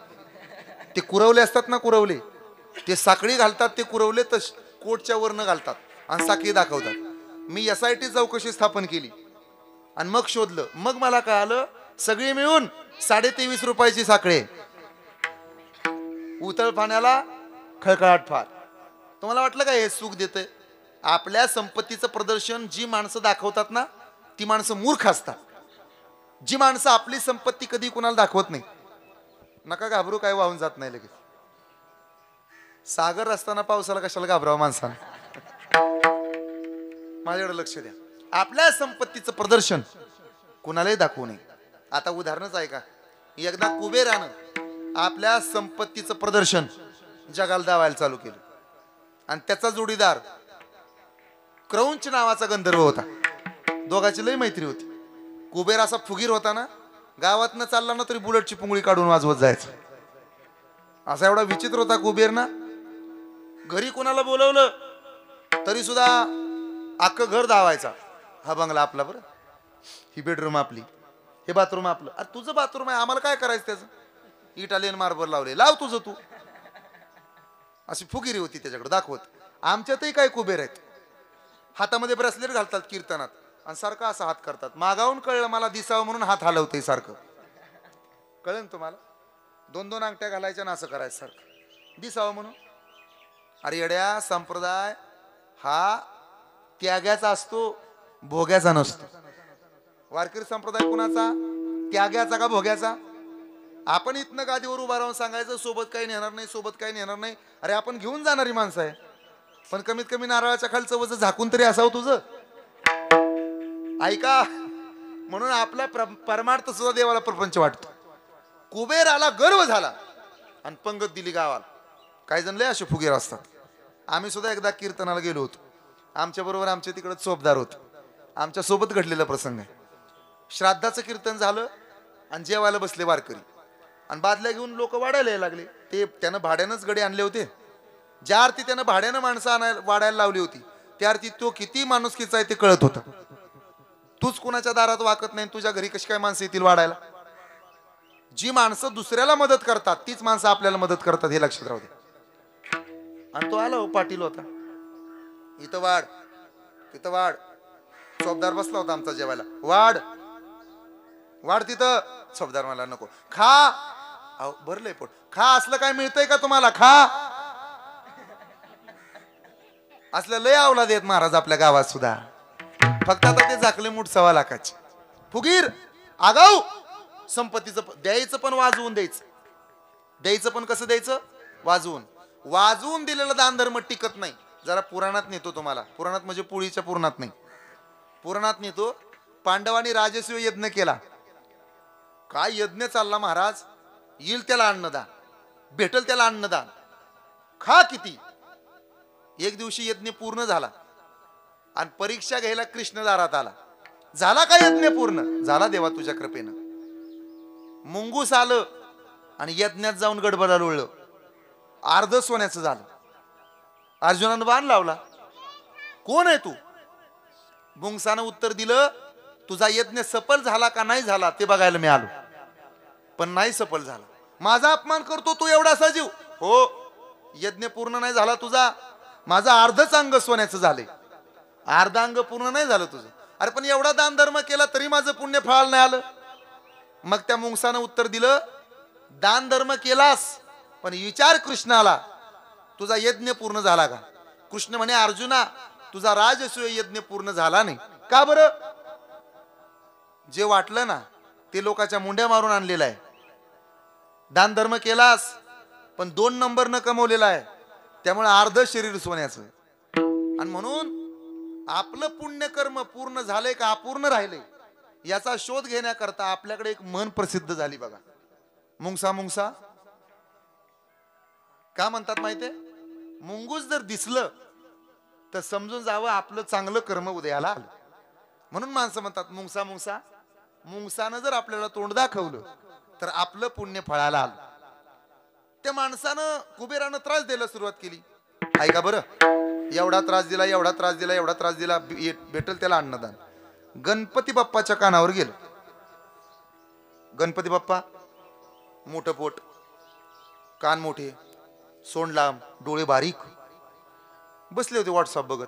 ते कुरवले असतात ना, कुरवले ते साखळी घालतात, ते कुरवले तर कोटच्या वरनं घालतात आणि साखळी दाखवतात. मी SIT चौकशी स्थापन केली आणि मग शोधलं. मग मला कळालं सगळी मिळून 23.5 रुपयाची साखळी. उतळ पाण्याला खळखळाट फार. तुम्हाला वाटलं का हे सुख देतंय? आपल्या संपत्तीचं प्रदर्शन जी माणसं दाखवतात ना, ती माणसं मूर्ख असतात. जी माणसं आपली संपत्ती कधी कुणाला दाखवत नाही. नका घाबरू, काय वाहून जात नाही लगेच. सागर असताना पावसाला कशाला घाबरावं माणसानं? माझ्याकडे लक्ष द्या. आपल्या संपत्तीचं प्रदर्शन कुणालाही दाखवू नये. आता उदाहरणच आहे का, एकदा कुबेरानं आपल्या संपत्तीचं प्रदर्शन जगाला दावायला चालू केलं आणि त्याचा जोडीदार क्रौंच नावाचा गंधर्व होता. दोघांची लई मैत्री होती. कुबेर असा फुगीर होता ना, गावात न चालला ना तरी बुलेटची पुंगळी काढून वाजवत जायचं. असा एवढा विचित्र होता कुबेर ना. घरी कोणाला बोलवलं तरी सुद्धा अख्खं घर धावायचा. हा बंगला आपला, बरं, ही बेडरूम आपली, हे बाथरूम आपलं. अरे तुझं बाथरूम आहे, आम्हाला काय करायचं त्याचं? इटालियन मार्बल लावले, लाव तुझं तू. अशी फुगिरी होती त्याच्याकडे दाखवत. आमच्यातही काय कुबेर आहेत, हातामध्ये ब्रेसलेट घालतात कीर्तनात आणि सारखं असा हात करतात. मागावून कळलं मला, दिसावं म्हणून हात हलवते सारखं. कळलं ना तुम्हाला? 2-2 अंगठ्या घालायच्या ना असं करायचं सारखं दिसावं म्हणून. अरे येड्या, संप्रदाय हा त्याग्याचा असतो, भोग्याचा नसतो. वारकरी संप्रदाय कुणाचा? त्याग्याचा का भोग्याचा? आपण इथनं गादीवर उभा राहून सांगायचं सोबत काही नेणार नाही, सोबत काही नेणार नाही. अरे आपण घेऊन जाणारी माणसं आहे, पण कमीत कमी नारळाच्या खालचं वजन झाकून तरी असावं तुझं. ऐका, म्हणून आपला परमार्थ सुद्धा देवाला प्रपंच वाटतो. कुबेराला गर्व झाला आणि पंगत दिली गावाला. काही जण लय असे फुगीर असतात. आम्ही सुद्धा एकदा कीर्तनाला गेलो होतो. आमच्या बरोबर आमच्या तिकडे चोपदार होते. आमच्या सोबत घडलेला प्रसंग आहे. श्राद्धाचं कीर्तन झालं आणि जेवायला बसले वारकरी आणि बादल्या घेऊन लोक वाढायला यायला लागले. ते त्यानं भाड्यानंच गडे आणले होते. ज्या अर्थी त्यानं भाड्यानं माणसं आणायला वाढायला लावली होती, त्या अर्थी तो किती माणुसकीचा आहे ते कळत होता. तूच कुणाच्या दारात वाकत नाही, तुझ्या घरी कशी काय माणसं येतील वाढायला? जी माणसं दुसऱ्याला मदत करतात तीच माणसं आपल्याला मदत करतात, हे लक्षात राहू दे. आणि तो आला, पाटील होता. इथं वाढ, तिथं वाढ. चोपदार बसला होता आमचा जेवायला. वाढ वाढ तिथं. चोपदार मला नको. खा. अहो भरलंय पोट, खा. असलं काय मिळतंय का तुम्हाला? खा. असलं लय अवलाद आहेत महाराज आपल्या गावात सुद्धा. फक्त आता ते झाकले मूठ 1.25 लाखाचे. फुगीर, आगाऊ. संपत्तीचं द्यायचं पण वाजवून द्यायचं. द्यायचं पण कसं द्यायचं? वाजवून. वाजवून दिलेलं दान धर्म टिकत नाही. जरा पुराणात नेतो तुम्हाला. पुराणात म्हणजे पुळीच्या पुराणात नाही, पुराणात नेतो. पांडवांनी राजसूय यज्ञ केला. काय यज्ञ चालला महाराज. येईल त्याला अन्नदान, भेटल त्याला अन्नदान, खा किती. एक दिवशी यज्ञ पूर्ण झाला आणि परीक्षा घ्यायला कृष्ण दारात आला. झाला का यज्ञ पूर्ण? झाला देवा तुझ्या कृपेनं. मुंगूस आलं आणि यज्ञात जाऊन गडबडाला उडलं. अर्ध सोन्याचं झालं. अर्जुनानं बाण लावला. कोण आहे तू? मुंगसानं उत्तर दिलं, तुझा यज्ञ सफल झाला का नाही झाला ते बघायला मी आलो, पण नाही सफल झाला. माझा अपमान करतो तू एवढा सजीव? हो, यज्ञ पूर्ण नाही झाला तुझा. माझा अर्धच अंग सोन्याचं झालंय, अर्ध अंग पूर्ण नाही झालं तुझं. अरे पण एवढा दान धर्म केला तरी माझं पुण्य फळाला नाही आलं. मग त्या मुंगसानं उत्तर दिलं, दान धर्म केलास पण विचार कृष्णाला, तुझा यज्ञ पूर्ण झाला का? कृष्ण म्हणे, अर्जुना तुझा राजसूय यज्ञ पूर्ण झाला नाही. का बरं? जे वाटलं ना ते लोकांच्या मुंड्या मारून आणलेलं आहे. दान धर्म केलास पण 2 नंबर न कमवलेला आहे, त्यामुळे अर्ध शरीर सोन्याचं. आणि म्हणून आपलं पुण्यकर्म पूर्ण झालंय का अपूर्ण राहिलंय याचा शोध घेण्याकरता आपल्याकडे एक म्हण प्रसिद्ध झाली बघा. मुंगसा मुंगसा. का म्हणतात माहितीये? मुंगूस जर दिसलं तर समजून जावं आपलं चांगलं कर्म उदयाला आलं. म्हणून माणसं म्हणतात मुंगसा मुंगसा. मुंगसानं जर आपल्याला तोंड दाखवलं तर आपलं पुण्य फळाला आलं. त्या माणसानं, कुबेरानं त्रास द्यायला सुरुवात केली. ऐका बरं, एवढा त्रास दिला, एवढा त्रास दिला, एवढा त्रास दिला, भेटल त्याला अन्नदान. गणपती बाप्पाच्या कानावर गेलं. गणपती बाप्पा मोठं पोट, कान मोठे, सोंड लांब, डोळे बारीक, बसले होते व्हॉट्सअप बघत.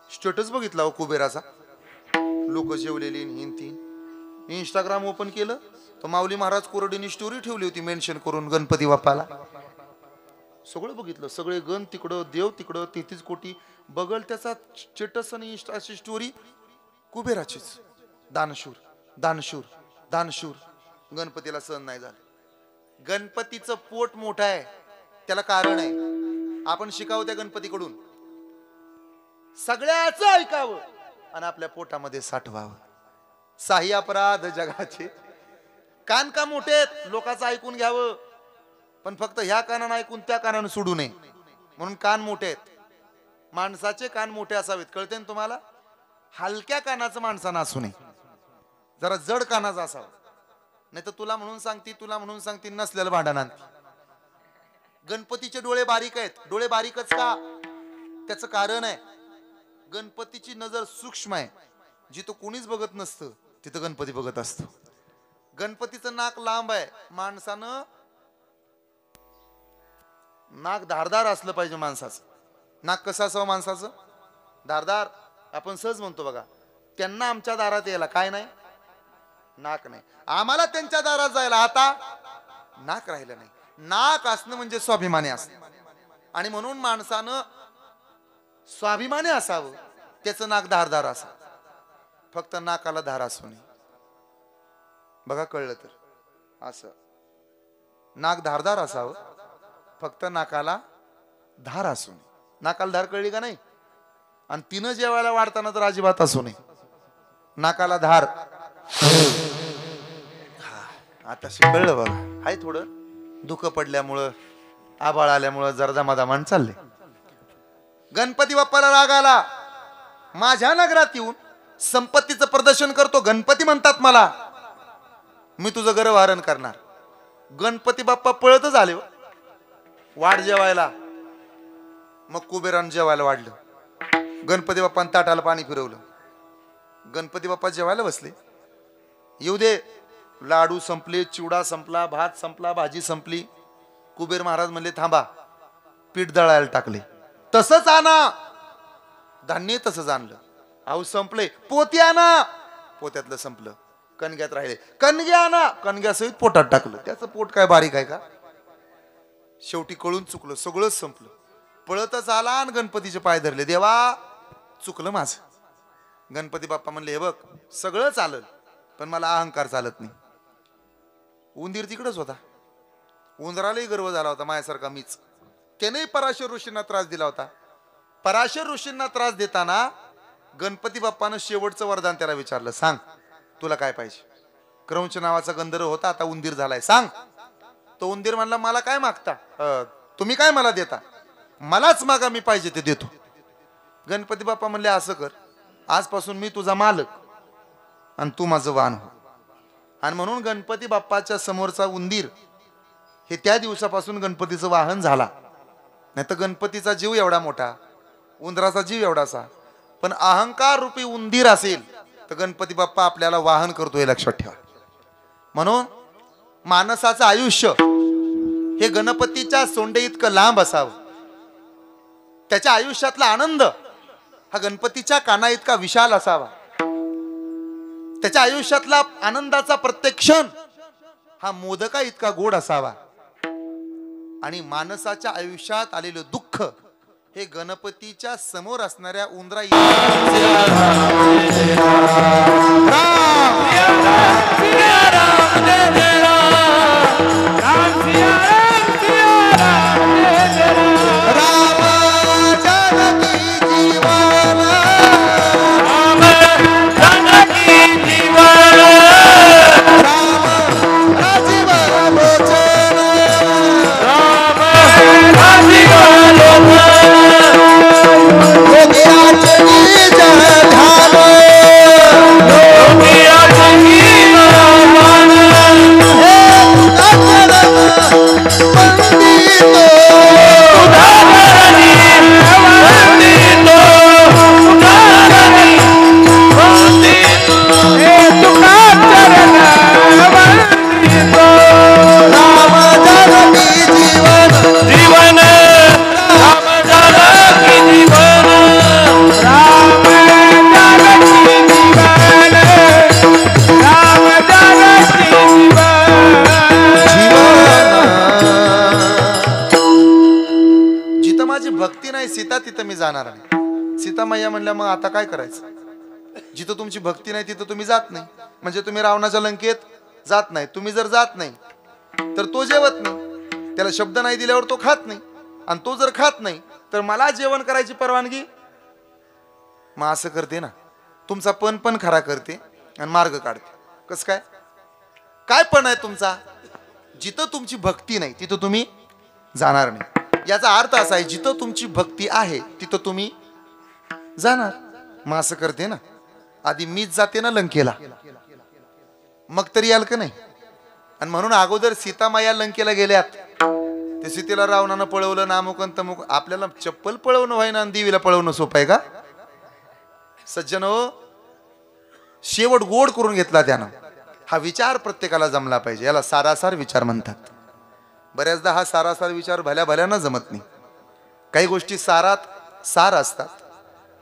स्टेटस बघितला हो कुबेराचा, लोक जेवलेली हिंती. इंस्टाग्राम ओपन केलं तर माऊली महाराज कोरडीनी स्टोरी ठेवली होती मेन्शन करून गणपती बाप्पाला. सगळं बघितलं, सगळे गण तिकडं, देव तिकडं, 33 कोटी बगल त्याचा स्टेटस आणि इंस्टाची स्टोरी कुबेराचीच. दानशूर दानशूर दानशूर. गणपतीला सहन नाही झालं. गणपतीचं पोट मोठं आहे, त्याला कारण आहे. आपण शिकावं त्या गणपतीकडून, सगळ्याच ऐकावं आणि आपल्या पोटामध्ये साठवावं. साही अपराध जगाचे. कान का मोठे आहेत, लोकांचं ऐकून घ्यावं, पण फक्त ह्या कानानं ऐकून त्या कानानं सोडू नये, म्हणून कान मोठे आहेत. माणसाचे कान मोठे असावेत, कळते ना तुम्हाला? हलक्या कानाचं माणसानं असू नये, जरा जड कानाचं असावं. नाही तर तुला म्हणून सांगती, तुला म्हणून सांगती, नसलेलं भांडण आणती. गणपतीचे डोळे बारीक आहेत. डोळे बारीकच का? त्याचं कारण आहे, गणपतीची नजर सूक्ष्म आहे. जिथं कोणीच बघत नसतं तिथं गणपती बघत असतो. गणपतीचं नाक लांब आहे. माणसानं नाक धारदार असलं पाहिजे. माणसाचं नाक कसं असावं? माणसाचं धारदार. आपण सहज म्हणतो बघा, त्यांना आमच्या दारात यायला काय नाही, नाक नाही. आम्हाला त्यांच्या दारात जायला आता नाक राहिलं नाही. नाक असणं म्हणजे स्वाभिमानी असणं, आणि म्हणून माणसानं स्वाभिमानी असावं. त्याचं नाक धारदार असावं. फक्त नाकाला धार असू नये. बघा, कळलं तर? असं नाक धारदार असावं, फक्त नाकाला धार असू नये. नाकाला धार कळली का नाही? आणि तिनं जेवायला वाढताना तर अजिबात असू नये. नाकाला धार. आता कळलं बघा. हाय थोडं दुःख पडल्यामुळं, आबाळ आल्यामुळं जरा दमादमान चालले. गणपती बाप्पाला राग आला. माझ्या नगरात येऊन संपत्तीचं प्रदर्शन करतो. गणपती म्हणतात मला, मी तुझं गर्वहरण करणार. गणपती बाप्पा पळतच आले वाढ जेवायला. मग कुबेरान जेवायला वाढलं. गणपती बाप्पानं ताटाला पाणी फिरवलं. गणपती बाप्पा जेवायला बसले. येऊ दे, लाडू संपले, चिवडा संपला, भात संपला, भाजी संपली. कुबेर महाराज म्हणले थांबा, पीठ दळायला टाकले. तसंच आणा. धान्य तसंच आणलं. अहो संपले. पोती आणा. पोत्यातलं संपलं. कणग्यात राहिले. कणग्या आणा. कणग्यासहित पोटात टाकलं. त्याचं पोट काय बारीक आहे का? शेवटी कळून चुकलं, सगळंच संपलं. पळतच आला आणि गणपतीचे पाय धरले. देवा, चुकलं माझं. गणपती बाप्पा म्हणले, हे बघ, सगळं चालल, पण मला अहंकार चालत नाही. उंदीर तिकडच होता. उंदरालाही गर्व झाला होता माझ्यासारखा मीच. त्यानेही पराशर ऋषींना त्रास दिला होता. पराशर ऋषींना त्रास देताना गणपती बाप्पानं शेवटचं वरदान त्याला विचारलं, सांग तुला काय पाहिजे. क्रौंच नावाचा गंधर्व होता, आता उंदीर झालाय, सांग. तो उंदीर म्हणला, मला काय मागता, तुम्ही काय मला देता, मलाच मागा, मी पाहिजे ते देतो. गणपती बाप्पा म्हणले, असं कर, आजपासून मी तुझा मालक आणि तू माझं वाहन हो. आणि म्हणून गणपती बाप्पाच्या समोरचा उंदीर हे त्या दिवसापासून गणपतीचं वाहन झाला. नाही तर गणपतीचा जीव एवढा मोठा, उंदराचा जीव एवढासा, पण अहंकार रूपी उंदीर असेल तर गणपती बाप्पा आपल्याला वाहन करतो, हे लक्षात ठेवा. म्हणून माणसाचं आयुष्य हे गणपतीच्या सोंडे इतकं लांब असावं. त्याच्या आयुष्यातला आनंद हा गणपतीच्या काना इतका विशाल असावा. त्याच्या आयुष्यातला आनंदाचा प्रत्येक क्षण हा मोदका इतका गोड असावा. आणि माणसाच्या आयुष्यात आलेलं दुःख हे गणपतीच्या समोर असणाऱ्या उंदरा Yeah. तिथं मी जाणार नाही. सीतामाया म्हणल्या मग आता काय करायचं? जिथं तुमची भक्ती नाही तिथं तुम्ही जात नाही. म्हणजे तुम्ही रावणाच्या लंकेत जात नाही. तुम्ही जर जात नाही तर तो जेवत नाही, त्याला शब्द नाही दिल्यावर तो खात नाही, आणि तो जर खात नाही तर मला जेवण करायची परवानगी. मग असं करते ना, तुमचा पण खरा करते आणि मार्ग काढते. कस काय? काय पण आहे तुमचा? जिथं तुमची भक्ती नाही तिथं तुम्ही जाणार नाही. याचा अर्थ असा आहे, जिथं तुमची भक्ती आहे तिथं तुम्ही जाणार. मग असं करते ना, आधी मीच जाते ना लंकेला, मग तरी याल का नाही? आणि म्हणून अगोदर सीतामाया लंकेला गेल्यात. ते सीतेला रावणानं पळवलं, नामुक तमुक. आपल्याला चप्पल पळवणं व्हाय ना, देवीला पळवणं सोपं आहे का? सज्जन हो, शेवट गोड करून घेतला त्यानं. हा विचार प्रत्येकाला जमला पाहिजे. याला सारासार विचार म्हणतात. बऱ्याचदा हा सारासार विचार भल्या भल्यानं जमत नाही. काही गोष्टी सारात सार असतात,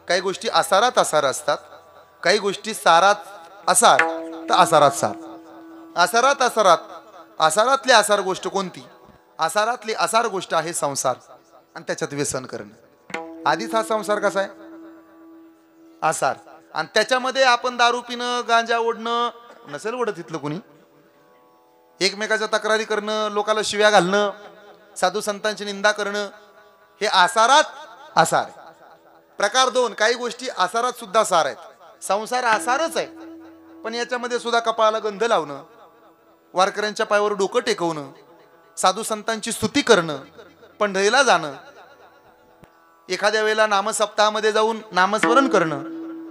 काही गोष्टी असारात असार असतात, काही गोष्टी सारात असार तर असारात सार. असारात असारात असारातली असार गोष्ट कोणती? असारातली असार गोष्ट आहे संसार, आणि त्याच्यात व्यसन करणं. आधीच हा संसार कसा आहे? आसार. आणि त्याच्यामध्ये आपण दारू पिणं, गांजा ओढणं, नसेल ओढत तिथलं कुणी, एकमेकाच्या तक्रारी करणं, लोकाला शिव्या घालणं, साधू संतांची निंदा करणं, हे आसारात आसार. प्रकार दोन. काही गोष्टी आसारात सुद्धा सार आहेत. संसार आसारच आहे, पण याच्यामध्ये सुद्धा कपाळाला गंध लावणं, वारकऱ्यांच्या पायावर डोकं टेकवणं, साधू संतांची स्तुती करणं, पंढरीला जाणं, एखाद्या वेळेला नामसप्ताहामध्ये जाऊन नामस्मरण करणं,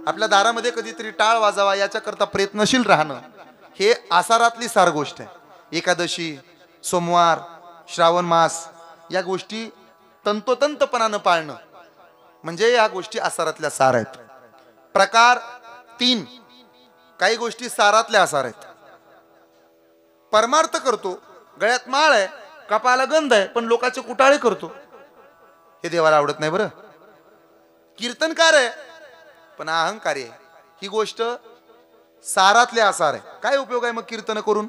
आपल्या दारामध्ये कधीतरी टाळ वाजावा याच्याकरता प्रयत्नशील राहणं, हे आसारातली सार गोष्ट आहे. एकादशी, सोमवार, श्रावण मास या गोष्टी तंतोतंतपणानं पाळणं म्हणजे या गोष्टी आसारातल्या सार आहेत. प्रकार तीन. काही गोष्टी सारातल्या आसार आहेत. परमार्थ करतो, गळ्यात माळ आहे, कपाळाला गंध आहे, पण लोकांचे कुटाळे करतो, हे देवाला आवडत नाही. बरं, कीर्तनकार आहे पण अहंकारी आहे, ही गोष्ट सारातले आसार आहे. काय उपयोग आहे मग कीर्तन करून?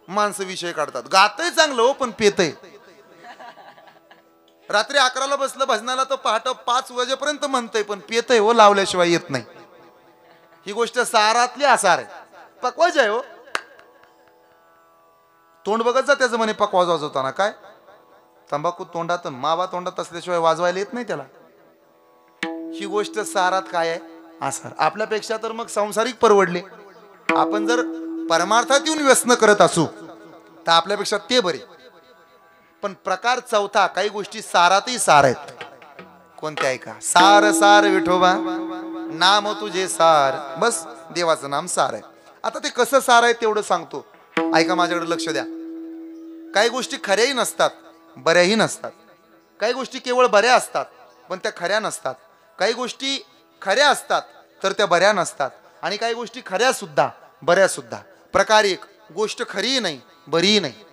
माणसं विषय काढतात. गातय चांगलं हो, पण पेतय. रात्री 11ला बसलं भजनाला तर पहाटे 5 वाजेपर्यंत म्हणतय, पण पेतय हो, लावल्याशिवाय येत नाही. ही गोष्ट सारातली आसार आहे. पकवाज आहे हो. तोंड बघत जा त्याचं म्हणे पकवाज वाजवताना. काय तंबाखू तोंडात, मावा तोंडात असल्याशिवाय वाजवायला येत नाही त्याला. ही गोष्ट सारात काय आहे? आसार. आपल्यापेक्षा तर मग सांसारिक परवडले. आपण जर परमार्थात येऊन व्यसन करत असू तर आपल्यापेक्षा ते बरे. पण प्रकार चौथा. काही गोष्टी सारातही सार आहेत. कोणत्या आहे का? सार सार विठोबा नाम तुझे सार. बस, देवाचं नाम सार आहे. आता ते कसं सार आहे तेवढं सांगतो, ऐका, माझ्याकडे लक्ष द्या. काही गोष्टी खऱ्याही नसतात, बऱ्याही नसतात. काही गोष्टी केवळ बऱ्या असतात पण त्या खऱ्या नसतात. काही गोष्टी खऱ्या असतात तर त्या बऱ्या नसतात. आणि काही गोष्टी खऱ्या सुद्धा बऱ्या सुद्धा. प्रकार एक. गोष्ट खरीही नाही, बरीही नाही.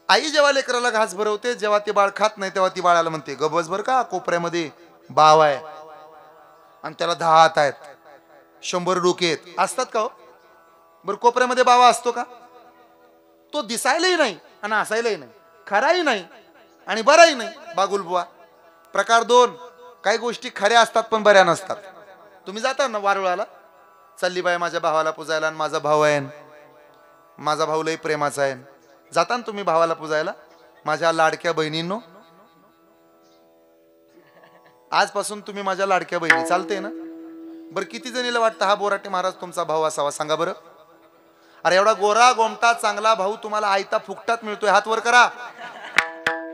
आई जेव्हा लेकराला घास भरवते, जेव्हा ते बाळ खात नाही तेव्हा ती बाळाला म्हणते, गबस बर का, कोपऱ्यामध्ये बाव आहे आणि त्याला 10 हात आहेत, 100 डोके आहेत. असतात का हो? बरं, कोपऱ्यामध्ये बावा असतो का? तो दिसायलाही नाही आणि असायलाही नाही, खराही नाही आणि बराही नाही. बागुलबुवा. प्रकार दोन. काही गोष्टी खऱ्या असतात पण बऱ्या नसतात. तुम्ही जाता ना वारुळाला, चालली बाई माझ्या भावाला पुजायला, आणि माझा भाऊ आहे, माझा भाऊ लई प्रेमाचा आहे. जाता ना तुम्ही भावाला पुजायला? माझ्या लाडक्या बहिणींनो, आजपासून तुम्ही माझ्या लाडक्या बहिणी. चालते ना? बरं, किती जणीला वाटतं हा बोराटे महाराज तुमचा भाऊ असावा? सांगा बरं. अरे एवढा गोरा गोमटा चांगला भाऊ तुम्हाला आयता फुकटात मिळतोय, हात वर करा.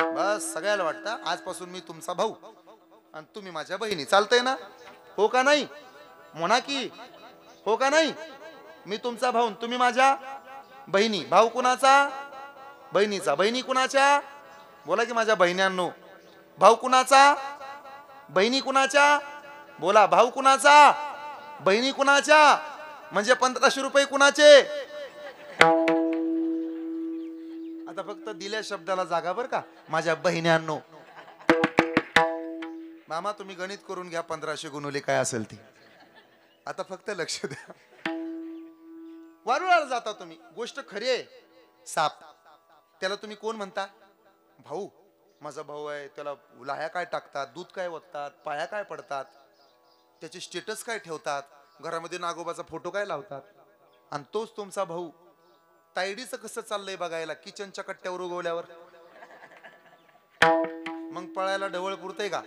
बस, सगळ्याला वाटतं आजपासून मी तुमचा भाऊ आणि तुम्ही माझ्या बहिणी. चालतंय ना? हो का नाही? म्हणा की हो का नाही? मी तुमचा भाऊ, तुम्ही माझ्या बहिणी. भाऊ कुणाचा? बहिणीचा. बहिणी कुणाच्या? बोला की माझ्या बहिण्यांनो. भाऊ कुणाचा? बहिणी कुणाच्या? बोला. भाऊ कुणाचा? बहिणी कुणाच्या? म्हणजे 1500 रुपये कुणाचे? आता फक्त दिल्या शब्दाला जागा बर का, माझ्या बहिण्यांनो. मामा तुम्ही गणित करून घ्या, 1500 गुणवले काय असेल ते. आता फक्त लक्ष द्या. वारुळाला जाता तुम्ही, गोष्ट खरी आहे, साप. त्याला तुम्ही कोण म्हणता? भाऊ. माझा भाऊ आहे, त्याला लाह्या काय टाकतात, दूध काय ओततात, पाया काय पडतात, त्याचे स्टेटस काय ठेवतात, घरामध्ये नागोबाचा फोटो काय लावतात. आणि तोच तुमचा भाऊ तायडीचं कसं चाललंय बघायला किचनच्या कट्ट्यावर उगवल्यावर. मग पळायला ढवळ पुरतय का?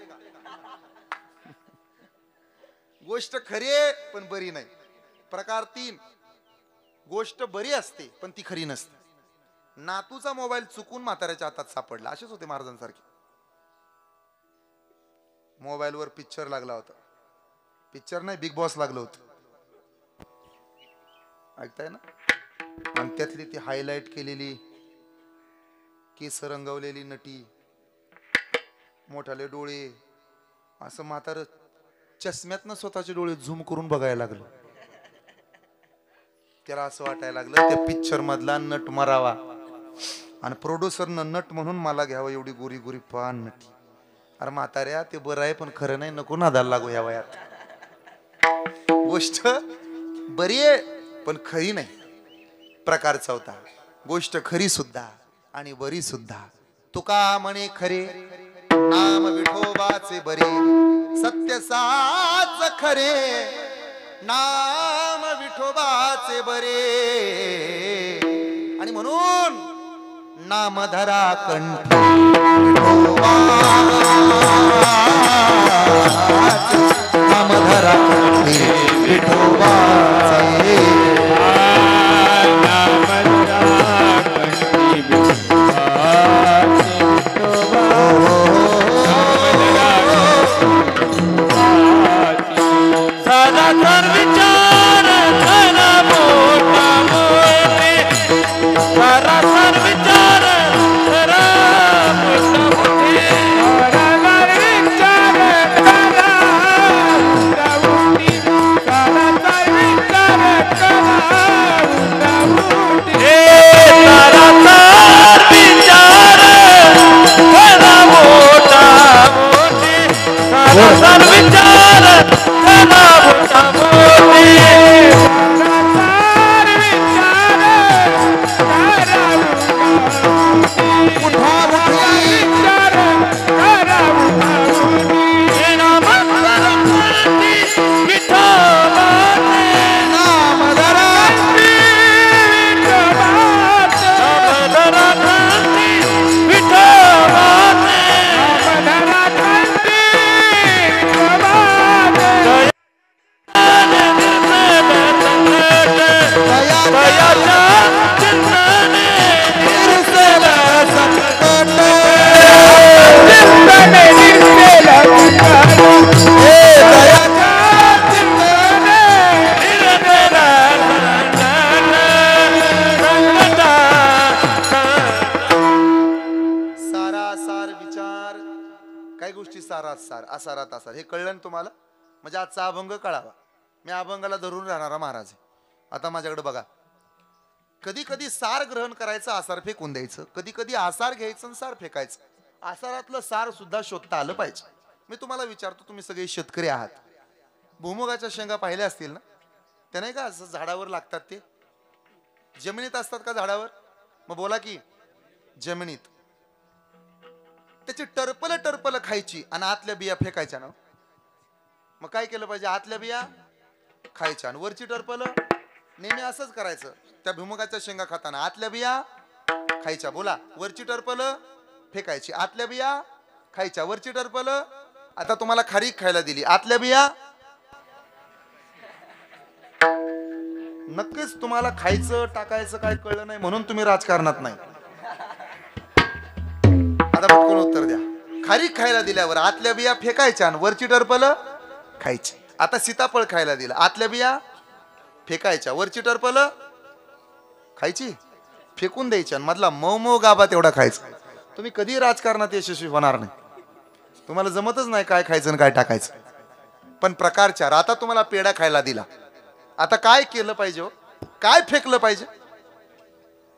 गोष्ट खरी आहे पण बरी नाही. प्रकार 3, गोष्ट बरी असते पण ती खरी नसते. नातूचा मोबाईल चुकून म्हाताऱ्याच्या हातात सापडला. असेच होते महाराजांसारखे. मोबाईलवर पिक्चर लागला होता. पिक्चर नाही, बिग बॉस लागलं होतं, ऐकताय ना. आणि त्यातली ती हायलाइट केलेली केस रंगवलेली नटी, मोठाले डोळे, असं म्हातारं चष्म्यातनं स्वतःचे डोळे झूम करून बघायला लागलं. त्याला असं वाटायला लागलं त्या पिक्चर मधला नट मरावा आणि प्रोड्युसरनं नट म्हणून मला घ्यावं. एवढी गोरी गोरी पान नटी. अरे म्हाताऱ्या, ते बरं आहे पण खरं नाही, नको नादाला लागू या वयात. गोष्ट बरी आहे पण खरी नाही. प्रकार 4, गोष्ट खरी सुद्धा आणि बरी सुद्धा. तुका म्हणे खरे नाम विठोबाचे बरे, सत्य साच खरे नाम विठोबाचे बरे. आणि म्हणून नामधरा कंठी नामधरा कंठी विठोबाचे. असार हे कळलं तुम्हाला. म्हणजे आजचा अभंग कळावा. मी अभंगाला धरून राहणारा महाराज आहे. आता माझ्याकडे बघा. कधी कधी सार ग्रहण करायचं, आसार फेकून द्यायचं. कधी कधी आसार घ्यायचं आणि सार फेकायचं. आसारातलं सार सुद्धा शोधता आलं पाहिजे. मी तुम्हाला विचारतो, तुम्ही सगळे शेतकरी आहात, भुईमुगाच्या शेंगा पाहिल्या असतील ना? त्या नाही का असं झाडावर लागतात, ते जमिनीत असतात का झाडावर? मग बोला की जमिनीत. त्याची टरपल खायची आणि आतल्या बिया फेकायच्या ना. मग काय केलं पाहिजे? आतल्या बिया खायच्या आणि वरची टरपल नेहमी असंच करायचं. त्या भुईमुगाच्या शेंगा खाताना आतल्या बिया खायच्या. बोला, वरची टरपल फेकायची, आतल्या बिया खायच्या, वरची टरपल. आता तुम्हाला खारीक खायला दिली, आतल्या बिया. नक्कीच तुम्हाला खायचं टाकायचं काय कळलं नाही, म्हणून तुम्ही राजकारणात नाही. आता पटकन उत्तर द्या. खारीक खायला दिल्यावर आतल्या बिया फेकायच्या आणि वरची टरपल खायची. आता सीताफळ खायला दिला, आतल्या बिया फेकायच्या, वरची टरपल खायची, फेकून द्यायची आणि मधला मऊ गाभा तेवढा खायचा. तुम्ही कधी राजकारणात यशस्वी होणार नाही. तुम्हाला जमतच नाही काय खायचं आणि काय टाकायचं. पण प्रकार 4. आता तुम्हाला पेढा खायला दिला, आता काय केलं पाहिजे? काय फेकलं पाहिजे?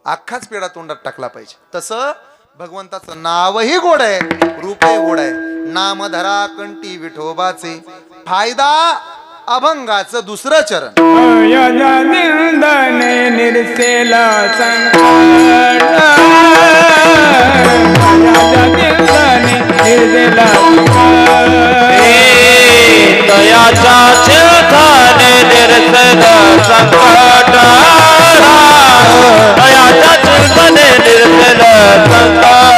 अख्खाच पेढा तोंडात टाकला पाहिजे. तसं भगवंताचं नावही गोड आहे, रूपही गोड आहे. नाम धरा कंठी विठोबाचे, फायदा अभंगाचं दुसरं चरण. यजा दिंदने निर्सेला संकट यजा दिंदने निर्सेला दयाचा चिंतने निर्सल संकट दयाचा चिंतने निर्सल संकट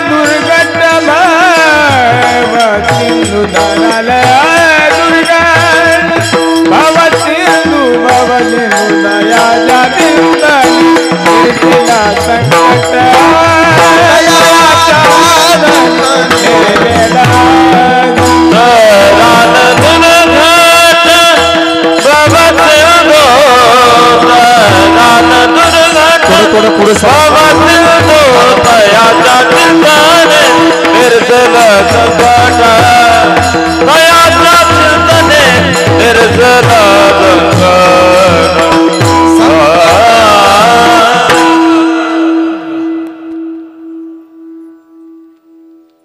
दुर्गट भव सिंधु दयाल दुर्गट भव सिंधु दयाचा दिंदने निर्सेला संकट थोडं पुढे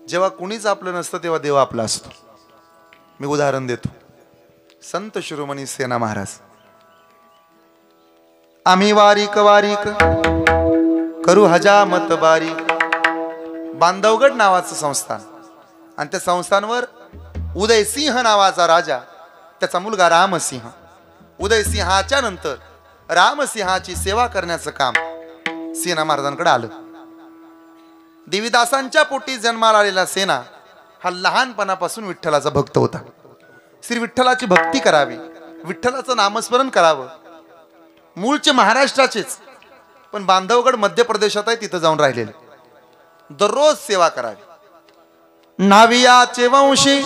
जेव्हा कुणीच आपलं नसतं तेव्हा देव आपला असतो. मी उदाहरण देतो. संत शिरोमणी सेना महाराज. आम्ही वारीक वारीक करू हजामत बारीक. बांधवगड नावाचं संस्थान आणि त्या संस्थानवर उदयसिंह नावाचा राजा, त्याचा मुलगा रामसिंह. उदयसिंहाच्या नंतर रामसिंहाची सेवा करण्याचं काम सेना महाराजांकडे आलं. देवीदासांच्या पोटी जन्माला आलेला सेना हा लहानपणापासून विठ्ठलाचा भक्त होता. श्री विठ्ठलाची भक्ती करावी, विठ्ठलाचं नामस्मरण करावं. मूळचे महाराष्ट्राचेच, पण बांधवगड मध्य प्रदेशात आहे, तिथं जाऊन राहिलेले. दररोज सेवा करावी. नावियाचे वंशी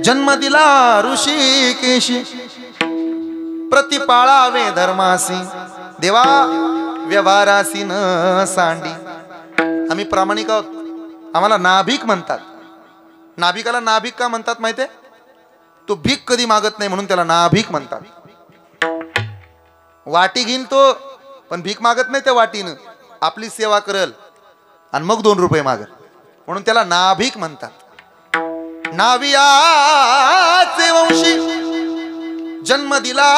जन्म दिला ऋषिकेशी, प्रतिपाळावे धर्मासी देवा व्यवहारासी न सांडी. आम्ही प्रामाणिक आहोत. आम्हाला नाभिक म्हणतात. नाभिकाला नाभिक का म्हणतात माहितीये? तो भीक कधी मागत नाही म्हणून त्याला नाभिक म्हणतात. वाटी घेईन तो, पण भीक मागत नाही त्या वाटीनं. आपली सेवा करल आणि मग 2 रुपये मागल म्हणून त्याला नाभिक म्हणतात. नावियाचे वंशी जन्म दिला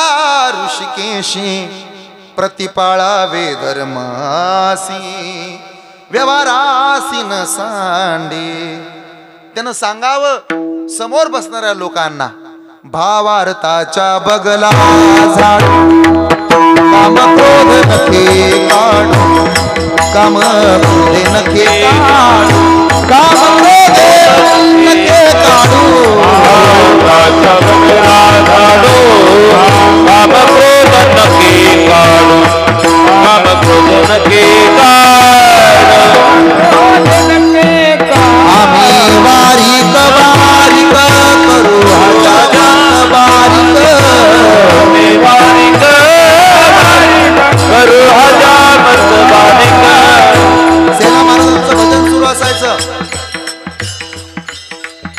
ऋषिकेशी, प्रतिपाळावे धर्मासी व्यवहारासी न सांडे. त्यानं सांगावं समोर बसणाऱ्या लोकांना, भावार्थाच्या बगला झाड काम क्रोध नखे काढू, काम क्रोध नखे काढू, काम क्रोध नखे काढू, काम क्रोध नखे काढू, काम क्रोध नखे आम्ही वारीक वारीक करू हजामत बारीक. वारीक करू हजामत बारीक. सेना महाराजांचं भजन सुरू असायचं.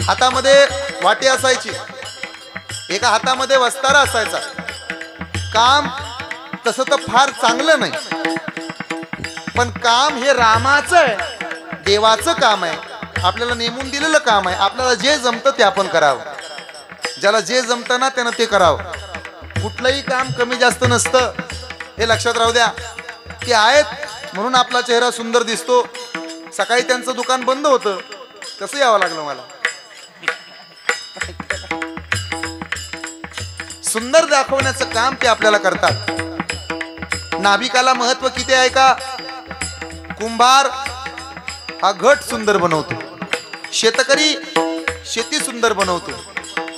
हातामध्ये वाटी असायची, एका हातामध्ये वस्तारा असायचा. काम तसं तर फार चांगलं नाही, पण काम हे रामाचं आहे, देवाचं काम आहे, आपल्याला नेमून दिलेलं काम आहे. आपल्याला जे जमतं ते आपण करावं. ज्याला जे जमतं ना त्यानं ते करावं. कुठलंही काम कमी जास्त नसतं, हे लक्षात राहू द्या. ते आहेत म्हणून आपला चेहरा सुंदर दिसतो. सकाळी त्यांचं दुकान बंद होतं, कसं यावं लागलं मला. सुंदर दाखवण्याचं काम ते आपल्याला करतात. नाभिकाला महत्व किती आहे का? कुंभार हा घट सुंदर बनवतो, शेतकरी शेती सुंदर बनवतो,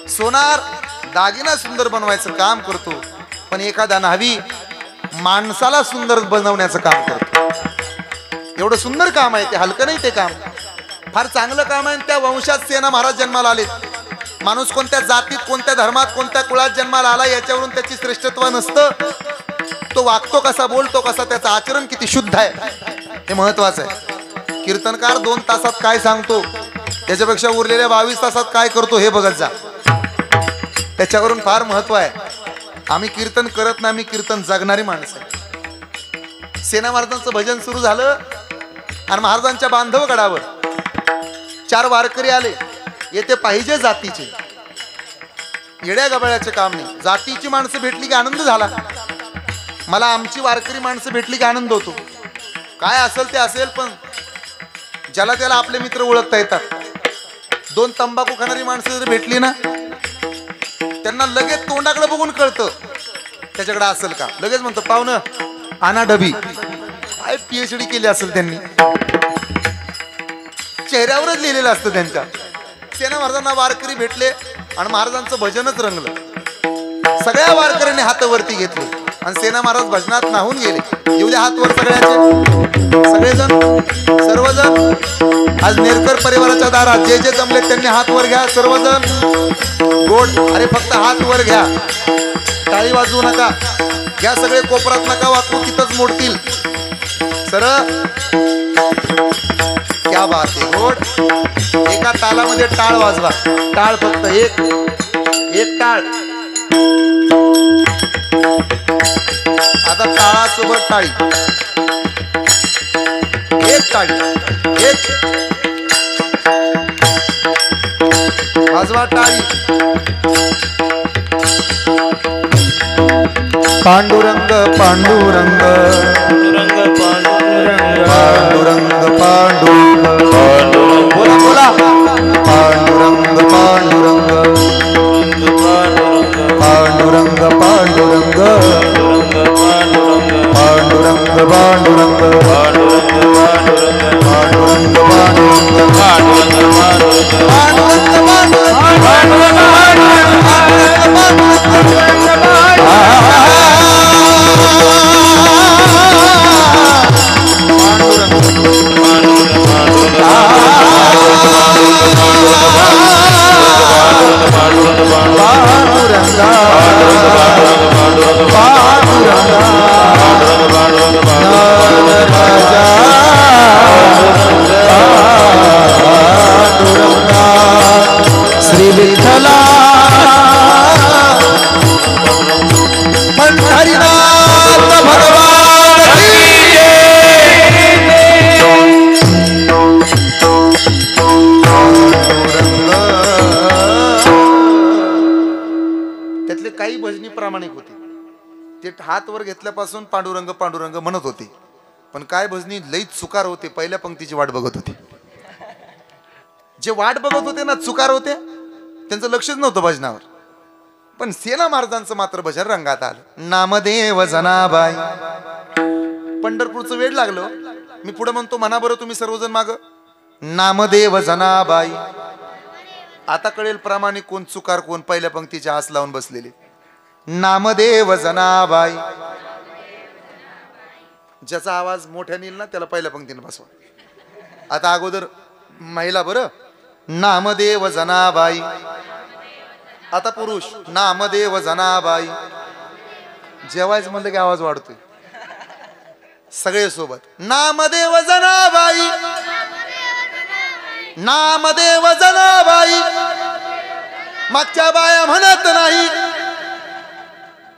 सोनार दागिना सुंदर बनवायचं काम करतो, पण एखादा न्हावी माणसाला सुंदर बनवण्याचं काम करतो. एवढं सुंदर काम आहे ते, हलकं नाही ते काम, फार चांगलं काम आहे. त्या वंशात सेना महाराज जन्माला आले. माणूस कोणत्या जातीत, कोणत्या धर्मात, कोणत्या कुळात जन्माला आला याच्यावरून त्याची श्रेष्ठत्व नसतं. तो वागतो कसा, बोलतो कसा, त्याचं आचरण किती शुद्ध आहे हे महत्वाचं आहे. कीर्तनकार 2 तासात काय सांगतो त्याच्यापेक्षा उरलेल्या 22 तासात काय करतो हे बघत जा. त्याच्यावरून फार महत्व आहे. आम्ही कीर्तन करत नाही, आम्ही कीर्तन जगणारी माणसं आहे. सेना महाराजांचं भजन सुरू झालं आणि महाराजांच्या बांधवगडावर 4 वारकरी आले. येथे पाहिजे जातीचे, येड्या गबाळ्याचे काम नाही. जातीची माणसं भेटली की आनंद झाला. मला आमची वारकरी माणसं भेटली की आनंद होतो. काय असेल ते असेल, पण ज्याला त्याला आपले मित्र ओळखता येतात. दोन तंबाखू खाणारी माणसं जर भेटली ना, त्यांना लगेच तोंडाकडे बघून कळतं त्याच्याकडे असेल का. लगेच म्हणतो पाहुणं आणा डबी. काय PhD केली असेल त्यांनी, चेहऱ्यावरच लिहिलेलं असतं त्यांच्या. सेना महाराजांना वारकरी भेटले आणि महाराजांचं भजनच रंगलं. सगळ्या वारकऱ्यांनी हात वरती घेतले आणि सेना महाराज भजनात नाहून गेले. येऊ द्या हात वर सगळ्याचे, सगळेजण, सर्वजण. आज नेरकर परिवाराच्या दारात जे जे जमले त्यांनी हात वर घ्या. सर्वजण गोड, अरे फक्त हात वर घ्या, टाळी वाजवू नका. घ्या सगळे, कोपरात नका वाकू, तिथंच मोडतील. सरळ, क्या बात आहे. गोड. एका तालामध्ये टाळ वाजवा. टाळ फक्त एक टाळ. आता टाळासोबत टाळी, एक टाळी, एक वाजवा टाळी. पांडुरंग पांडुरंग पांडुरंग पांडुरंग बोला बोला. पांडुरंग पांडुरंग पांडुरंग पांडुरंग पांडुरंग पांडुरंग श्री विठ्ठला पंढरीनाथ भगवान की त्यातले काही भजनी प्रामाणिक होते. ते हात वर घेतल्यापासून पांडुरंग पांडुरंग म्हणत होते, पण काय भजनी लईच चुकार होते. पहिल्या पंक्तीची वाट बघत होते. जे वाट बघत होते ना, चुकार होते, त्यांचं लक्षच नव्हतं भजनावर. पण सेना महाराजांचं मात्र भजन रंगात आलं. नामदेव जनाबाई. पंढरपूरचं वेळ लागलं. मी पुढे म्हणतो, म्हणा बरं तुम्ही सर्वजण माग. नामदेव जनाबाई. आता कळेल प्रामाणिक कोण, चुकार कोण. पहिल्या पंक्तीच्या आस लावून बसलेले. नामदेव जनाबाई. ज्याचा आवाज मोठ्याने येईल ना, त्याला पहिल्या पंक्तीने बसवा. आता अगोदर महिला बरं. नामदेव जनाबाई. आता पुरुष. नामदेव जनाबाई. जेवायचं म्हणलं की आवाज वाढतोय. सगळे सोबत. नामदेव जनाबाई. नामदेव जनाबाई. मागच्या बाया म्हणत नाही.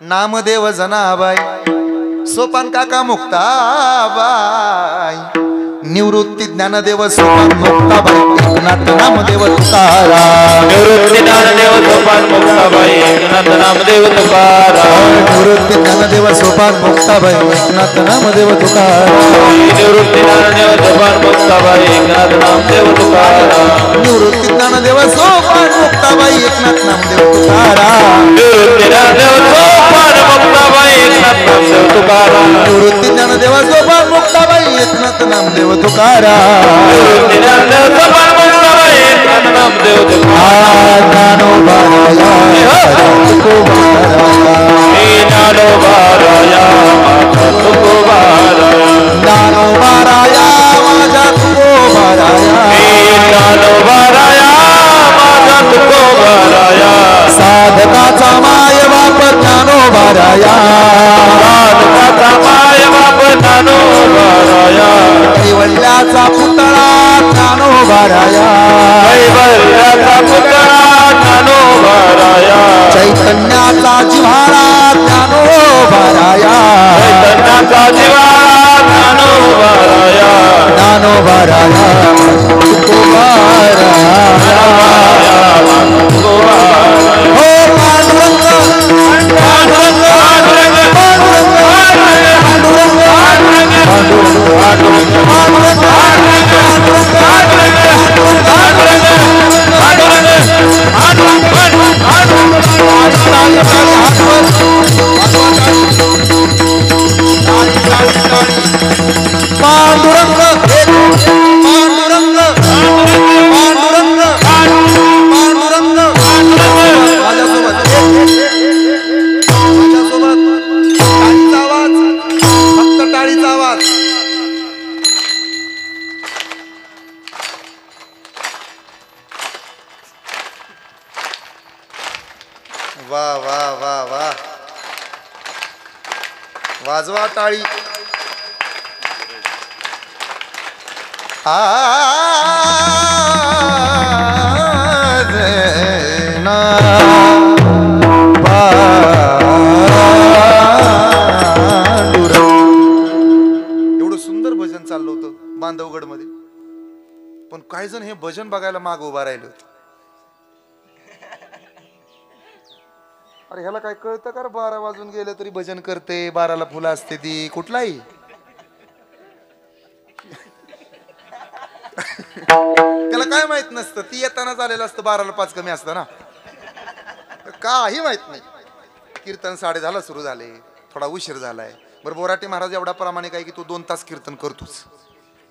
नामदेव जनाबाई. सोपान काका मुक्ताबाई. निवृत्ती ज्ञानदेव सोपान मुक्ताबाई. एकनाथ नामदेव तुकाराम. निवृत्ती ज्ञानदेव सोपान मुक्ताबाई. एकनाथ नामदेव तुकाराम. निवृत्ती ज्ञानदेव सोपान मुक्ताबाई. एकनाथ नामदेव तुकाराम. निवृत्ती ज्ञानदेव सोपान मुक्ताबाई. एकनाथ नामदेव तुकाराम. निवृत्ती ज्ञानदेव सोपान मुक्ताबाई. एकनाथ नामदेव तुकाराम. निवृत्ती ज्ञानदेव सोपान मुक्ताबाई. एकनाथ नामदेव तुकाराम. निवृत्ती ज्ञानदेव सोपान मुक्ताबाई. एकनाथ नामदेव तुकाराम. निवृत्ती ज्ञानदेव सोपान मुक्ताबाई. एकनाथ नामदेव तुकाराम. ज्ञानोबाराया ज्ञानोबाराया तुकोबाराया. ज्ञानोबाराया माझा तुकोबाराया. ज्ञानोबाराया माझा तुकोबाराया. साधकाचा माय बाप ज्ञानोबाराया. साधकाचा माय बाप ज्ञानोबाराया. कैवल्याचा पुतळा ज्ञानोबाराया. कैवल्याचा पुतळा ज्ञानोबाराया. चैतन्याचा जिव्हाळा ज्ञानोबाराया. चैतन्याचा जिव्हाळा ज्ञानोबाराया. ज्ञानोबाराया तुकोबाराया. वा वा वा वा, वाजवा टाळी. एवढं सुंदर भजन चाललं होतं बांधवगड मध्ये, पण काही जण हे भजन बघायला माग उभा राहिले होते. अरे ह्याला काय कळतं का? 12 वाजून गेले तरी भजन करते, 12ला फुलं असते ती कुठलाही. त्याला काय माहित नसतं, ती येताना झालेलं असतं 12ला 5 कमी असतं ना, काही माहित नाही. कीर्तन 10:30 सुरू झाले, थोडा उशीर झालाय. बरं बोराटे महाराज एवढा प्रामाणिक आहे की तू 2 तास कीर्तन करतोच,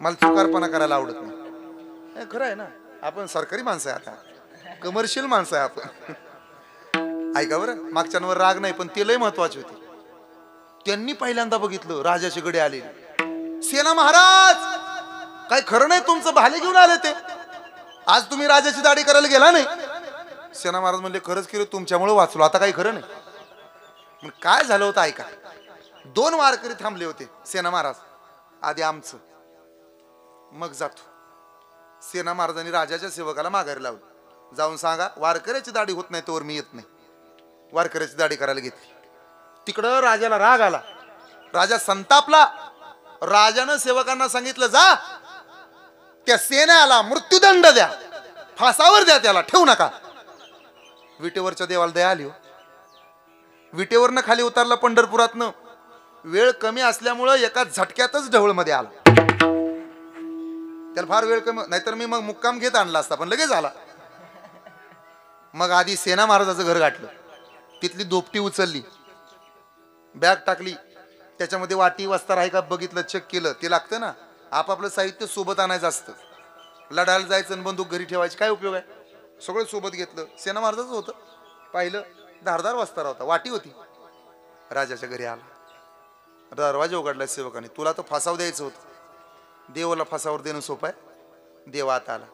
मला चुकारपणा करायला आवडत नाही. खरं आहे ना, आपण सरकारी माणसं आहे, आता कमर्शियल माणसं आहे आपण. ऐका बरं, मागच्यांवर राग नाही, पण ते लय महत्वाचे होते. त्यांनी पहिल्यांदा बघितलं राजाचे गडे आले. सेना महाराज काय खरं नाही, तुमचं भाले घेऊन आले ते, आज तुम्ही राजाची दाढी करायला गेला नाही. सेना महाराज म्हणले खरंच केलं, तुमच्यामुळे वाचलो, आता काही खरं नाही. मग काय झालं होतं ऐका. 2 वारकरी थांबले होते. सेना महाराज आधी आमचं, मग जातो. सेना महाराजांनी राजाच्या सेवकाला माघारी लावलं, जाऊन सांगा वारकऱ्याची दाढी होत नाही तोवर मी येत नाही. वारकऱ्याची दाढी करायला घेतली. तिकडं राजाला राग आला, राजा संतापला. राजानं सेवकांना सांगितलं, जा त्या सेनाला मृत्यूदंड द्या, फासावर द्या, त्याला ठेवू नका. विटेवरच्या देवाला दया आली. विटेवरनं खाली उतरला पंढरपुरातनं. वेळ कमी असल्यामुळं एका झटक्यातच ढवळमध्ये आला. त्याला फार वेळ कमी, नाहीतर मी मग मुक्काम घेत आणला असता, पण लगेच आला. मग आधी सेना महाराजाचं घर गाठलं, तिथली दोपटी उचलली, बॅग टाकली, त्याच्यामध्ये वाटी वस्तार आहे का बघितलं, चेक केलं. ते लागतं ना, आपापलं साहित्य सोबत आणायचं असतं. लढायला जायचं आणि बंदूक घरी ठेवायची, काय उपयोग आहे. सगळं सोबत घेतलं. सेना महाराजाचं होतं. पाहिलं, धारदार वस्तारा होता, वाटी होती. राजाच्या घरी आला, दरवाजा उघडला सेवकाने. तुला तर फासावर द्यायचं होतं, देवाला फासावर देणं सोपं आहे. देव आता आला.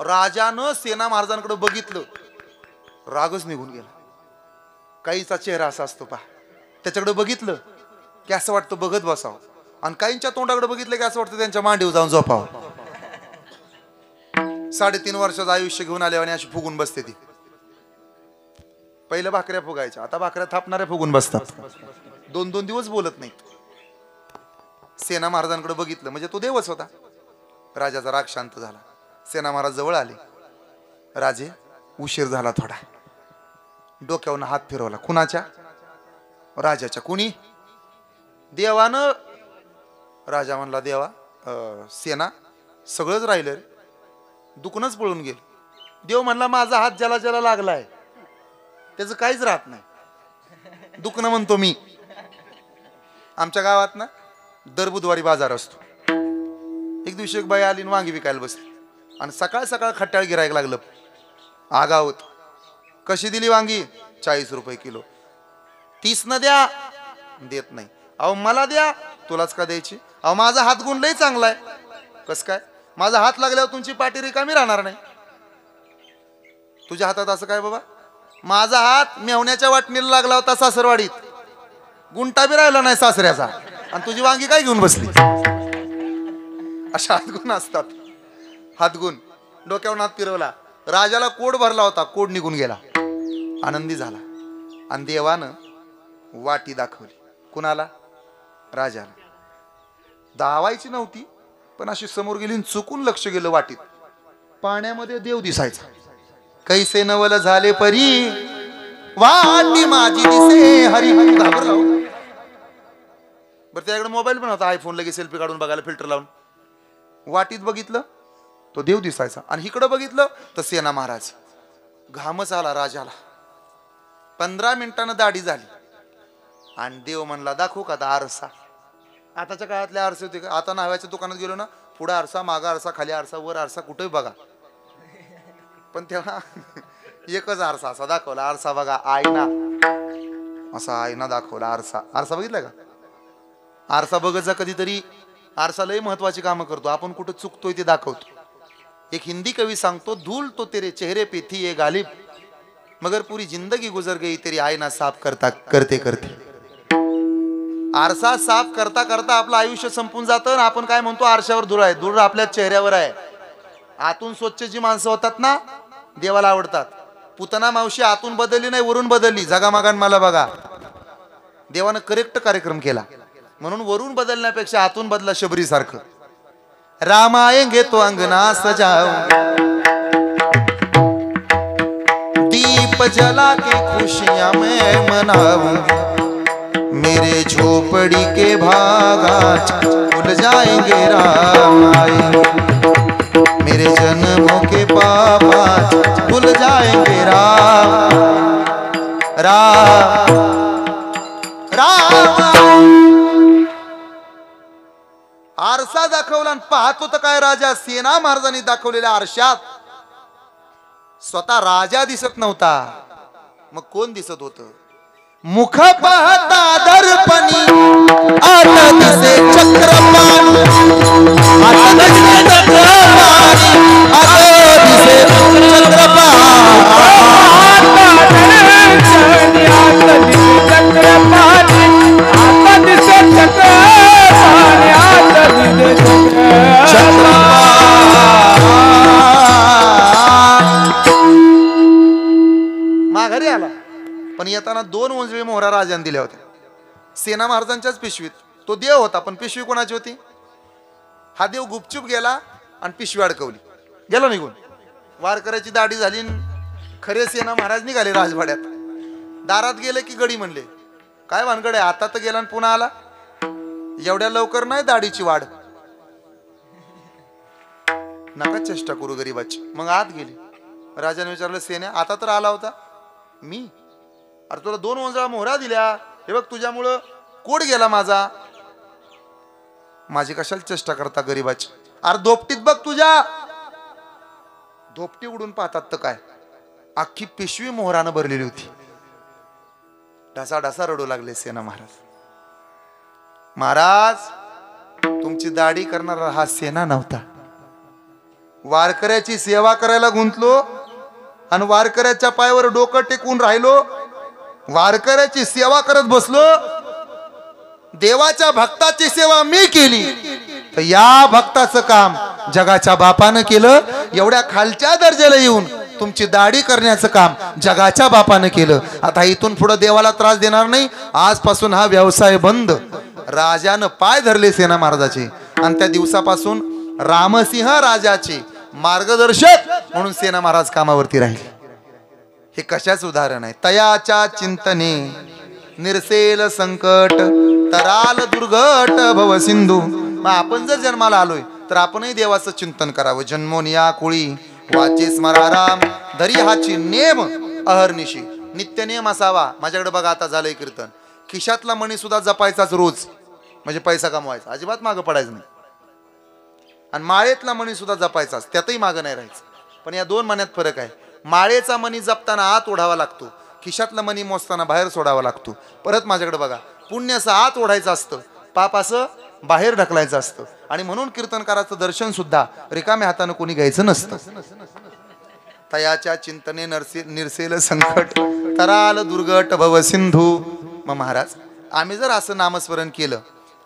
राजानं सेना महाराजांकडे बघितलं, रागच निघून गेला. काहीचा चेहरा असा असतो पहा, त्याच्याकडे बघितलं की असं वाटतं बघत बसावं, आणि काहींच्या तोंडाकडे बघितलं की असं वाटतं त्यांच्या मांडीवर जाऊन झोपावं. 3.5 वर्षाचं आयुष्य घेऊन आले आणि अशी फुगून बसते ती. पहिलं भाकऱ्या फुगायच्या, आता भाकऱ्या थापणाऱ्या फुगून बसतात. 2-2 दिवस बोलत नाहीत. सेना महाराजांकडे बघितलं म्हणजे तो देवच होता. राजाचा राग शांत झाला. सेना महाराज जवळ आले. राजे उशीर झाला थोडा. डोक्यावरून हात फिरवला. कुणाच्या? राजाच्या. कुणी? देवानं. राजा म्हणला, देवा सेना सगळंच राहिलं रे, दुखणंच पळून गेल. देव म्हणला, माझा हात ज्याला ज्याला लागलाय त्याचं काहीच राहत नाही, दुखणं म्हणतो मी. आमच्या गावात ना दर बुधवारी बाजार असतो. एक दिवशी एक बाई आली आणि वांगी विकायला बसली, आणि सकाळ सकाळ खट्टाळ गिरायक लागलं. आगावत. कशी दिली वांगी? 40 रुपये किलो. 30 न द्या. देत नाही. अहो मला द्या. तुलाच का द्यायची? अहो माझा हात गुण लय चांगला आहे. कस काय? माझा हात लागल्यावर तुमची पाठी रिकामी राहणार नाही. तुझ्या हातात असं काय बाबा? माझा हात मेवण्याच्या वाटणीला लागला होता सासरवाडीत, गुंटा बी राहिला नाही सासऱ्याचा, आणि तुझी वांगी काय घेऊन बसली? अशा हातगुण असतात. हातगुण. डोक्यावर हात फिरवला. राजाला कोड भरला होता, कोड निघून गेला. आनंदी झाला. आणि देवानं वाटी दाखवली. कुणाला? राजाला. धावायची नव्हती, पण अशी समोर गेली, चुकून लक्ष गेलं वाटीत. पाण्यामध्ये देव दिसायचा. कैसे नवल झाले परी, वाटी माझी दिसे हरी. घाबरला. बरं त्याकडे मोबाईल पण होता, आयफोन, लगेच सेल्फी काढून बघायला फिल्टर लावून. वाटीत बघितलं तो देव दिसायचा, आणि इकडं बघितलं तर सेना महाराज. घामच आला राजाला. 15 मिनिटानं दाढी झाली, आणि देव म्हणला, दाखवू का आता आरसा? आताच्या काळातले आरसे होते का? आता नाव्याच्या दुकानात गेलो ना, पुढे आरसा, मागा आरसा, खाली आरसा, वर आरसा, कुठेही बघा. पण तेव्हा एकच आरसा असा दाखवला. आरसा बघा, आईना, असा आईना दाखवला. आरसा. आरसा बघितला का? आरसा बघत जा कधीतरी. आरसा लय महत्वाची कामं करतो. आपण कुठं चुकतोय ते दाखवतो. एक हिंदी कवी सांगतो, धूल तो तेरे चेहरे पे थी ये गालिब, मगर पूरी जिंदगी गुजर गई तेरी आईना साफ करते करते. आरसा साफ करता करता आपलं आयुष्य संपून जातं आणि आपण काय म्हणतो आरशावर धूळ आहे. धूळ आपल्या चेहऱ्यावर आहे. आतून स्वच्छ जी माणसं होतात ना देवाला आवडतात. पुतना मावशी आतून बदलली नाही वरून बदलली. जगामागान मला बघा. देवानं करेक्ट कार्यक्रम केला म्हणून वरून बदलण्यापेक्षा आतून बदला शबरी सारखं. राम आएंगे तो अंगना सजाओ दीप जला के खुशियां मैं मनाऊं मेरे झोपड़ी के भागाच भूल जाएंगे राम आएंगे मेरे जन्मों के पापाच भूल जाएंगे राम राम राम. आरसा दाखवला आणि पाहतो तर काय राजा सेना महाराजांनी दाखवलेल्या आरशात स्वतः राजा दिसत नव्हता. मग कोण दिसत होत. मुख पाहता दर्पणी आता दिसे चक्रपाणी आता दिसे चक्रपाणी आता दिसे माघारी आला पण येताना 2 वंजळी मोहरा राजाने दिल्या होत्या. सेना महाराजांच्याच पिशवीत. तो देव होता पण पिशवी कोणाची होती. हा देव गुपचूप गेला आणि पिशवी अडकवली गेला निघून. वारकऱ्याची दाढी झाली. खरे सेना महाराज निघाले राजवाड्यात. दारात गेले की गडी म्हणले काय भानगड आहे आता तर गेला आणि पुन्हा आला. एवढ्या लवकर नाही दाढीची वाढ. नका चेष्टा करू गरीबाची. मग आत गेली. राजाने विचारलं सेना आता तर आला होता. मी अरे तुला 2 वंजळा मोहरा दिल्या हे बघ तुझ्यामुळं कोड गेला माझा. माझी कशाला चेष्टा करता गरीबाची. अरे धोपटीत बघ तुझ्या. धोपटी उडून पाहतात तर काय अख्खी पिशवी मोहरानं भरलेली होती. ढसा ढसा रडू लागले सेना महाराज. महाराज तुमची दाढी करणारा हा सेना नव्हता. वारकऱ्याची सेवा करायला गुंतलो आणि वारकऱ्याच्या पायावर डोकं टेकून राहिलो. वारकऱ्याची सेवा करत बसलो. देवाच्या भक्ताची सेवा मी केली तर या भक्ताचं काम जगाच्या बापानं केलं. एवढ्या खालच्या दर्जाला येऊन तुमची दाढी करण्याचं काम जगाच्या बापानं केलं. आता इथून पुढे देवाला त्रास देणार नाही. आजपासून हा व्यवसाय बंद. राजानं पाय धरले सेना महाराजाचे आणि त्या दिवसापासून रामसिंह राजाचे मार्गदर्शक म्हणून सेना महाराज कामावरती राहिले. हे कशाच उदाहरण आहे. तयाच्या चिंतने निरसेल संकट तराल दुर्घट भव सिंधू. मग आपण जर जन्माला आलोय तर आपणही देवाचं चिंतन करावं. जन्मोनिया कुळी वाचे स्मराराम धरी हाची नेम अहर्निशी. नित्य नेम असावा. माझ्याकडे बघा आता झालंय कीर्तन. खिशातला मणी सुद्धा जपायचाच रोज म्हणजे पैसा कमवायचा. अजिबात मागं पडायचं नाही. आणि माळेतला मणी सुद्धा जपायचाच त्यातही मागं नाही राहायचं. पण या 2 मण्यात फरक आहे. माळेचा मणी जपताना आत ओढावा लागतो. खिशातला मणी मोजताना बाहेर सोडावा लागतो. परत माझ्याकडे बघा पुण्याचं आत ओढायचं असतं पाप असं बाहेर ढकलायचं असतं. आणि म्हणून कीर्तनकाराचं दर्शन सुद्धा रिकाम्या हातानं कोणी घ्यायचं नसतं. तयाच्या चिंतने निरसेल संकट तराल दुर्घट भव सिंधू. मग महाराज आम्ही जर असं नामस्मरण केलं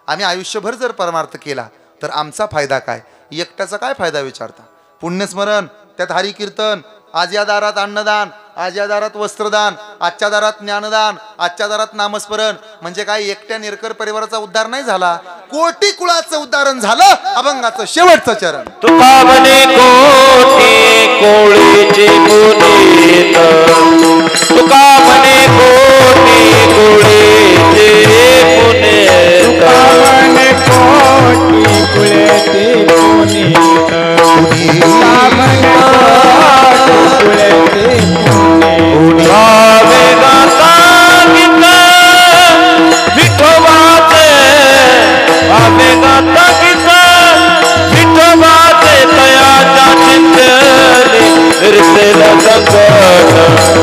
आम्ही आयुष्यभर जर परमार्थ केला तर आमचा फायदा काय. एकट्याचा काय फायदा विचारता. पुण्यस्मरण त्यात हरी कीर्तन. आज या दारात अन्नदान आज या दारात वस्त्रदान आजच्या दारात ज्ञानदान आजच्या दारात नामस्मरण म्हणजे काय एकट्या निरकर परिवाराचा उद्धार नाही झाला. कोटी कुळाचं उद्धारण झालं. अभंगाचं शेवटचं चरण. तुका म्हणे कोटी कोळीचे पुनीत तुका म्हणे कोटी कोळीचे पुनीत तुका म्हणे कोटी कुळेचे पुनीत तुका म्हणे कुळेचे पुनीत भावे गाता गीत विठोबाचे भावे गाता गीत विठोबाचे तयाच्या चिंतने निरसेल संकट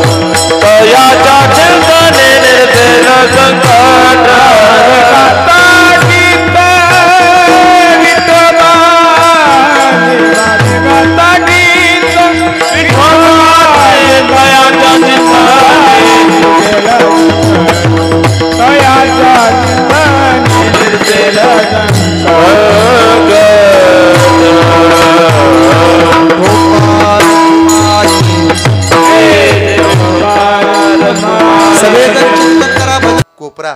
कोपरा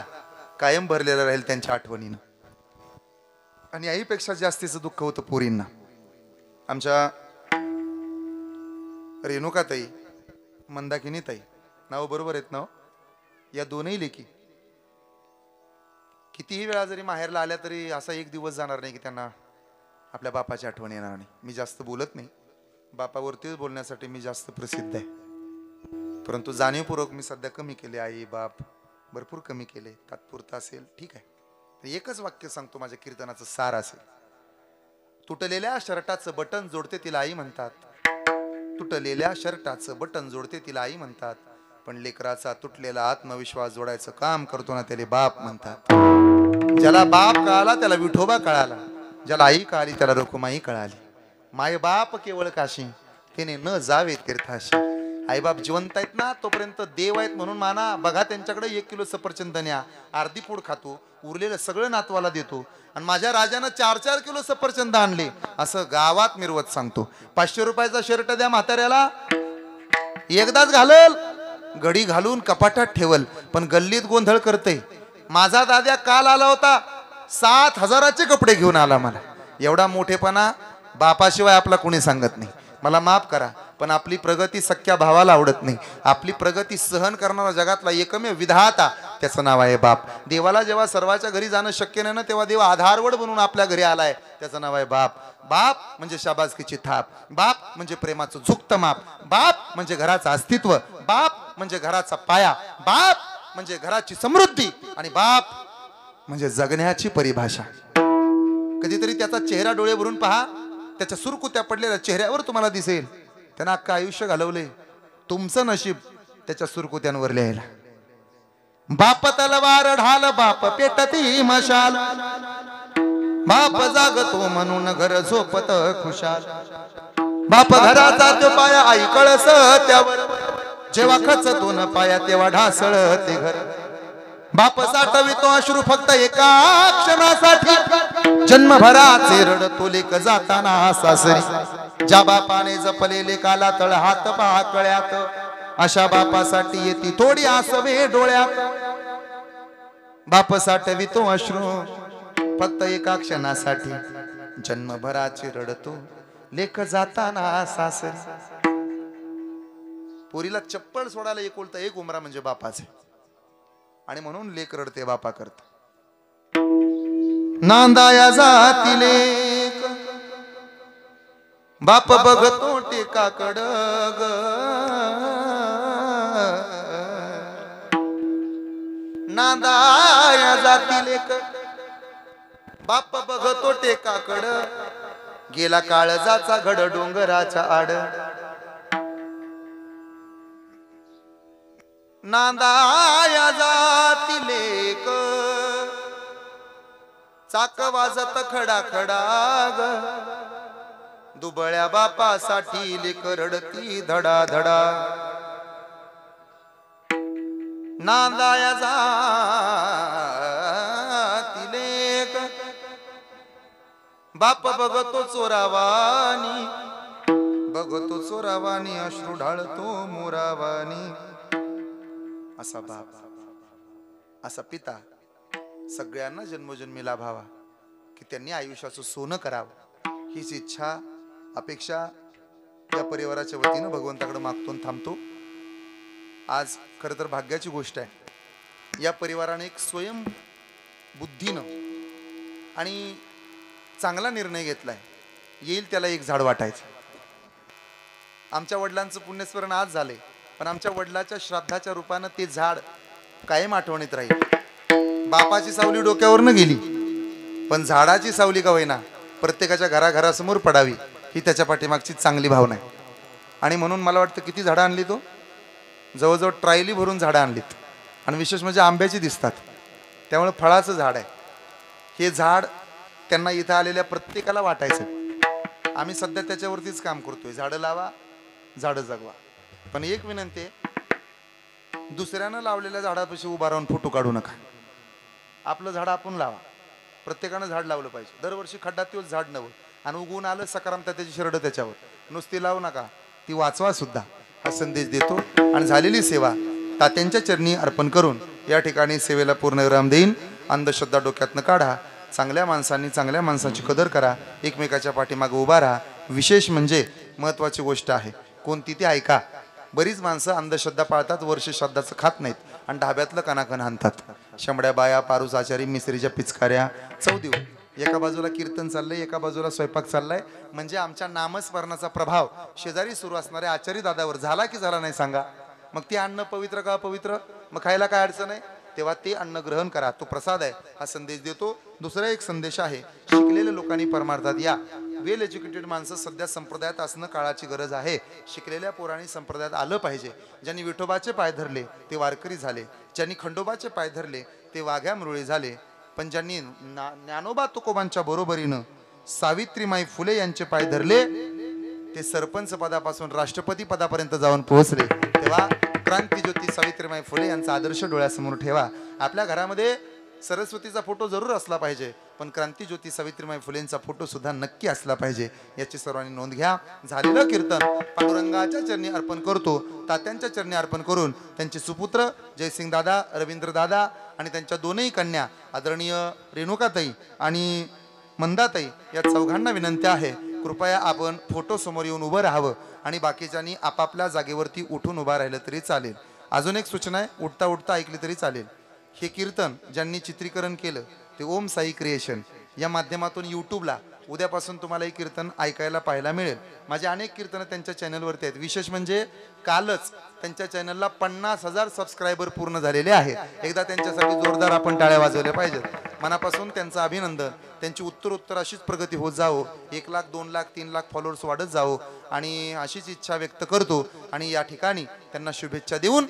कायम भरलेला राहील त्यांच्या आठवणीनं. आणि आईपेक्षा जास्तीचं दुःख होतं पोरींना. आमच्या रेणुकाताई, मंदाकिनीताई, नाव बरोबर आहेत ना? या दोनही लेकी कितीही वेळा जरी माहेरला आल्या तरी असा एक दिवस जाणार नाही की त्यांना आपल्या बापाची आठवण येणार नाही. मी जास्त बोलत नाही, बापावरतीच बोलण्यासाठी मी जास्त प्रसिद्ध आहे. परंतु जाणीवपूर्वक मी सध्या कमी केले. आई बाप भरपूर कमी केले. तात्पुरता असेल ठीक आहे. एकच वाक्य सांगतो, माझ्या कीर्तनाचं सार असेल. तुटलेल्या शर्टाचं बटन जोडते तिला आई म्हणतात. तुटलेल्या शर्टाचं बटन जोडते तिला आई म्हणतात. पण लेकराचा तुटलेला आत्मविश्वास जोडायचं काम करतो ना त्याला बाप म्हणतात. ज्याला बाप कळाला त्याला विठोबा कळाला. ज्याला आई कळाली त्याला रखुमाई कळाली. माय बाप केवळ काशी त्याने न जावे तीर्थाशी. आई बाप जिवंत आहेत ना तोपर्यंत देव आहेत म्हणून माना. बघा त्यांच्याकडे 1 किलो सफरचंद न्या, अर्धी पूड खातो, उरलेलं सगळं नातवाला देतो. आणि माझ्या राजानं 4-4 किलो सफरचंद आणले असं गावात मिरवत सांगतो. 500 रुपयाचा शर्ट द्या म्हाताऱ्याला, एकदाच घालल, घडी घालून कपाटात ठेवल, पण गल्लीत गोंधळ करते. माझा दाद्या काल आला होता, 7,000चे कपडे घेऊन आला. मला एवढा मोठेपणा बापाशिवाय आपला कोणी सांगत नाही. मला माफ करा, पण आपली प्रगती सख्या भावाला आवडत नाही. आपली प्रगती सहन करणारा जगातला एकमेव विधाता त्याचं नाव आहे बाप. देवाला जेव्हा सर्वांच्या घरी जाणं शक्य नाही ना, तेव्हा देव आधारवड बनून आपल्या घरी आलाय. त्याचं नाव आहे बाप. बाप म्हणजे शाबासकीची थाप, बाप म्हणजे प्रेमाचं झुकतं माप, बाप म्हणजे घराचं अस्तित्व, बाप म्हणजे घराचा पाया, बाप म्हणजे घराची समृद्धी, आणि बाप म्हणजे जगण्याची परिभाषा. कधीतरी त्याचा चेहरा डोळे भरून पहा, त्याच्या सुरकुत्या पडलेल्या चेहऱ्यावर तुम्हाला दिसेल त्यानं अख्खं आयुष्य घालवले. तुमचं नशीब त्याच्या सुरकुत्यांवर लिहायला. बाप तलवार ढाल, बाप पेटती मशाल, बाप जागतो म्हणून घर झोपत खुशाल. बाप घराचा तो पाया, आई कळस त्यावर, जेव्हा खचतो न पाया तेव्हा ढासळ ते घर. बाप साठवितो अश्रू फक्त एका क्षणासाठी, जन्मभराचे रडतो लेक जाताना सासरी. ज्या बापाने जपलेले काला तळ हात पहा कळ्यात, अशा बापासाठी येते थोडी आसवे डोळ्यात. बाप साठवितो अश्रू फक्त एका क्षणासाठी, जन्मभराचे रडतो लेक जाताना सासरी. पोरीला चप्पल सोडायला एकुलता एक उमरा म्हणजे बापाचे, आणि म्हणून लेक रडते बापा करता. नांदाया जाती लेक, बाप बघतो टेकाकड ग. नांदाया जाती लेक, बाप बघतो टेकाकड, गेला काळजाचा घड डोंगराच्या आड. नांदाया जाती लेक, चाक वाजत खडा खडा ग. दुबळ्या बापासाठी लेक रडती धडा धडा. नांदाया जाती लेक, बाप बघतो चोरावानी, बघतो चोरावानी, अश्रू ढाळतो मोरावानी. असा बाप, असा पिता सगळ्यांना जन्मोजन्मी लाभावा, की त्यांनी आयुष्याचं सोनं करावं, हीच इच्छा अपेक्षा या परिवाराच्या वतीनं भगवंताकडे मागतो आणि थांबतो. आज खरं तर भाग्याची गोष्ट आहे, या परिवाराने एक स्वयं बुद्धीनं आणि चांगला निर्णय घेतलाय. येईल त्याला एक झाड वाटायचं. आमच्या वडिलांचं पुण्यस्मरण आज झाले, पण आमच्या वडिलाच्या श्राद्धाच्या रूपानं ते झाड कायम आठवणीत राहील. बापाची सावली डोक्यावरनं गेली, पण झाडाची सावली का होईना प्रत्येकाच्या घराघरासमोर पडावी, ही त्याच्या पाठीमागची चांगली भावना आहे. आणि म्हणून मला वाटतं किती झाडं आणली तो, जवळजवळ ट्रायली भरून झाडं आणलीत. आणि विशेष म्हणजे आंब्याची दिसतात, त्यामुळे फळाचं झाड आहे. हे झाड त्यांना इथं आलेल्या प्रत्येकाला वाटायचं. आम्ही सध्या त्याच्यावरतीच काम करतोय, झाडं लावा झाडं जगवा. पण एक विनंती आहे, दुसऱ्यानं लावलेल्या झाडापाशी उभा राहून फोटो काढू नका. आपलं झाड आपण लावा. प्रत्येकानं झाड लावलं पाहिजे. दरवर्षी खड्डात तेच झाड नवं, आणि उगवून आलं सकारात्मकतेची शरड त्याच्यावर. नुसती लावू नका, ती वाचवा सुद्धा, हा संदेश देतो. आणि झालेली सेवा तात्यांच्या चरणी अर्पण करून या ठिकाणी सेवेला पूर्ण विराम देईन. अंधश्रद्धा डोक्यातनं काढा. चांगल्या माणसांनी चांगल्या माणसाची कदर करा. एकमेकाच्या पाठीमागे उभा राहा. विशेष म्हणजे महत्त्वाची गोष्ट आहे कोणती ती ऐका. बरीच माणसं अंधश्रद्धा पाळतात, वर्ष श्राद्धाचं खात नाहीत आणि ढाब्यातलं कणाकण आणतात. शंभड्या बाया, पारूस आचारी, मिसरीच्या पिचकाऱ्या, चौदेव. एका बाजूला कीर्तन चाललंय, एका बाजूला स्वयंपाक चाललाय. म्हणजे आमच्या नामस्मरणाचा प्रभाव शेजारी सुरू असणाऱ्या आचारी दादावर झाला की झाला नाही सांगा. मग ते अन्न पवित्र का अपवित्र? मग खायला काय अडचण आहे? तेव्हा ते अन्न ग्रहण करा, तो प्रसाद आहे, हा संदेश देतो. दुसरा एक संदेश आहे, शिकलेल्या लोकांनी परमार्थात या. वेल एज्युकेटेड माणसं सध्या संप्रदायात असणं काळाची गरज आहे. शिकलेल्या पोरांनी संप्रदायात आलं पाहिजे. ज्यांनी विठोबाचे पाय धरले ते वारकरी झाले, ज्यांनी खंडोबाचे पाय धरले ते वाघ्या मुरळी झाले, पण ज्यांनी ज्ञानोबा तुकोबांच्या बरोबरीनं सावित्रीमाई फुले यांचे पाय धरले ते सरपंच पदापासून राष्ट्रपती पदापर्यंत जाऊन पोहोचले. तेव्हा क्रांतीज्योती सावित्रीमाई फुले यांचा आदर्श डोळ्यासमोर ठेवा. आपल्या घरामध्ये सरस्वतीचा फोटो जरूर असला पाहिजे, पण क्रांतीज्योती सावित्रीमाई फुलेंचा फोटो सुद्धा नक्की असला पाहिजे. याची सर्वांनी नोंद घ्या. झालेलं कीर्तन पांडुरंगाच्या चरणी अर्पण करतो. तात्यांच्या चरणी अर्पण करून त्यांचे सुपुत्र जयसिंग दादा, रवींद्र दादा आणि त्यांच्या दोनही कन्या आदरणीय रेणुकाताई आणि मंदाताई या चौघांना विनंती आहे, कृपया आपण फोटो समोर येऊन उभं राहावं आणि बाकीच्यांनी आपापल्या जागेवरती उठून उभा राहिलं तरी चालेल. अजून एक सूचना आहे, उठता उठता ऐकली तरी चालेल. हे कीर्तन ज्यांनी चित्रीकरण केलं ते ओम साई क्रिएशन या माध्यमातून यूट्यूबला उद्यापासून तुम्हाला हे कीर्तन ऐकायला पाहायला मिळेल. माझे अनेक कीर्तनं त्यांच्या चॅनलवरती आहेत. विशेष म्हणजे कालच त्यांच्या चॅनलला 50,000 सबस्क्रायबर पूर्ण झालेले आहेत. एकदा त्यांच्यासाठी जोरदार आपण टाळ्या वाजवल्या पाहिजेत. मनापासून त्यांचं अभिनंदन. त्यांची उत्तर अशीच प्रगती होत जावो. 1 लाख 2 लाख 3 लाख फॉलोअर्स वाढत जावो आणि अशीच इच्छा व्यक्त करतो आणि या ठिकाणी त्यांना शुभेच्छा देऊन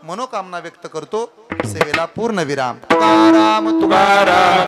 मनोकामना व्यक्त करतो. सेवेला पूर्ण विराम. तुकाराम तुकाराम.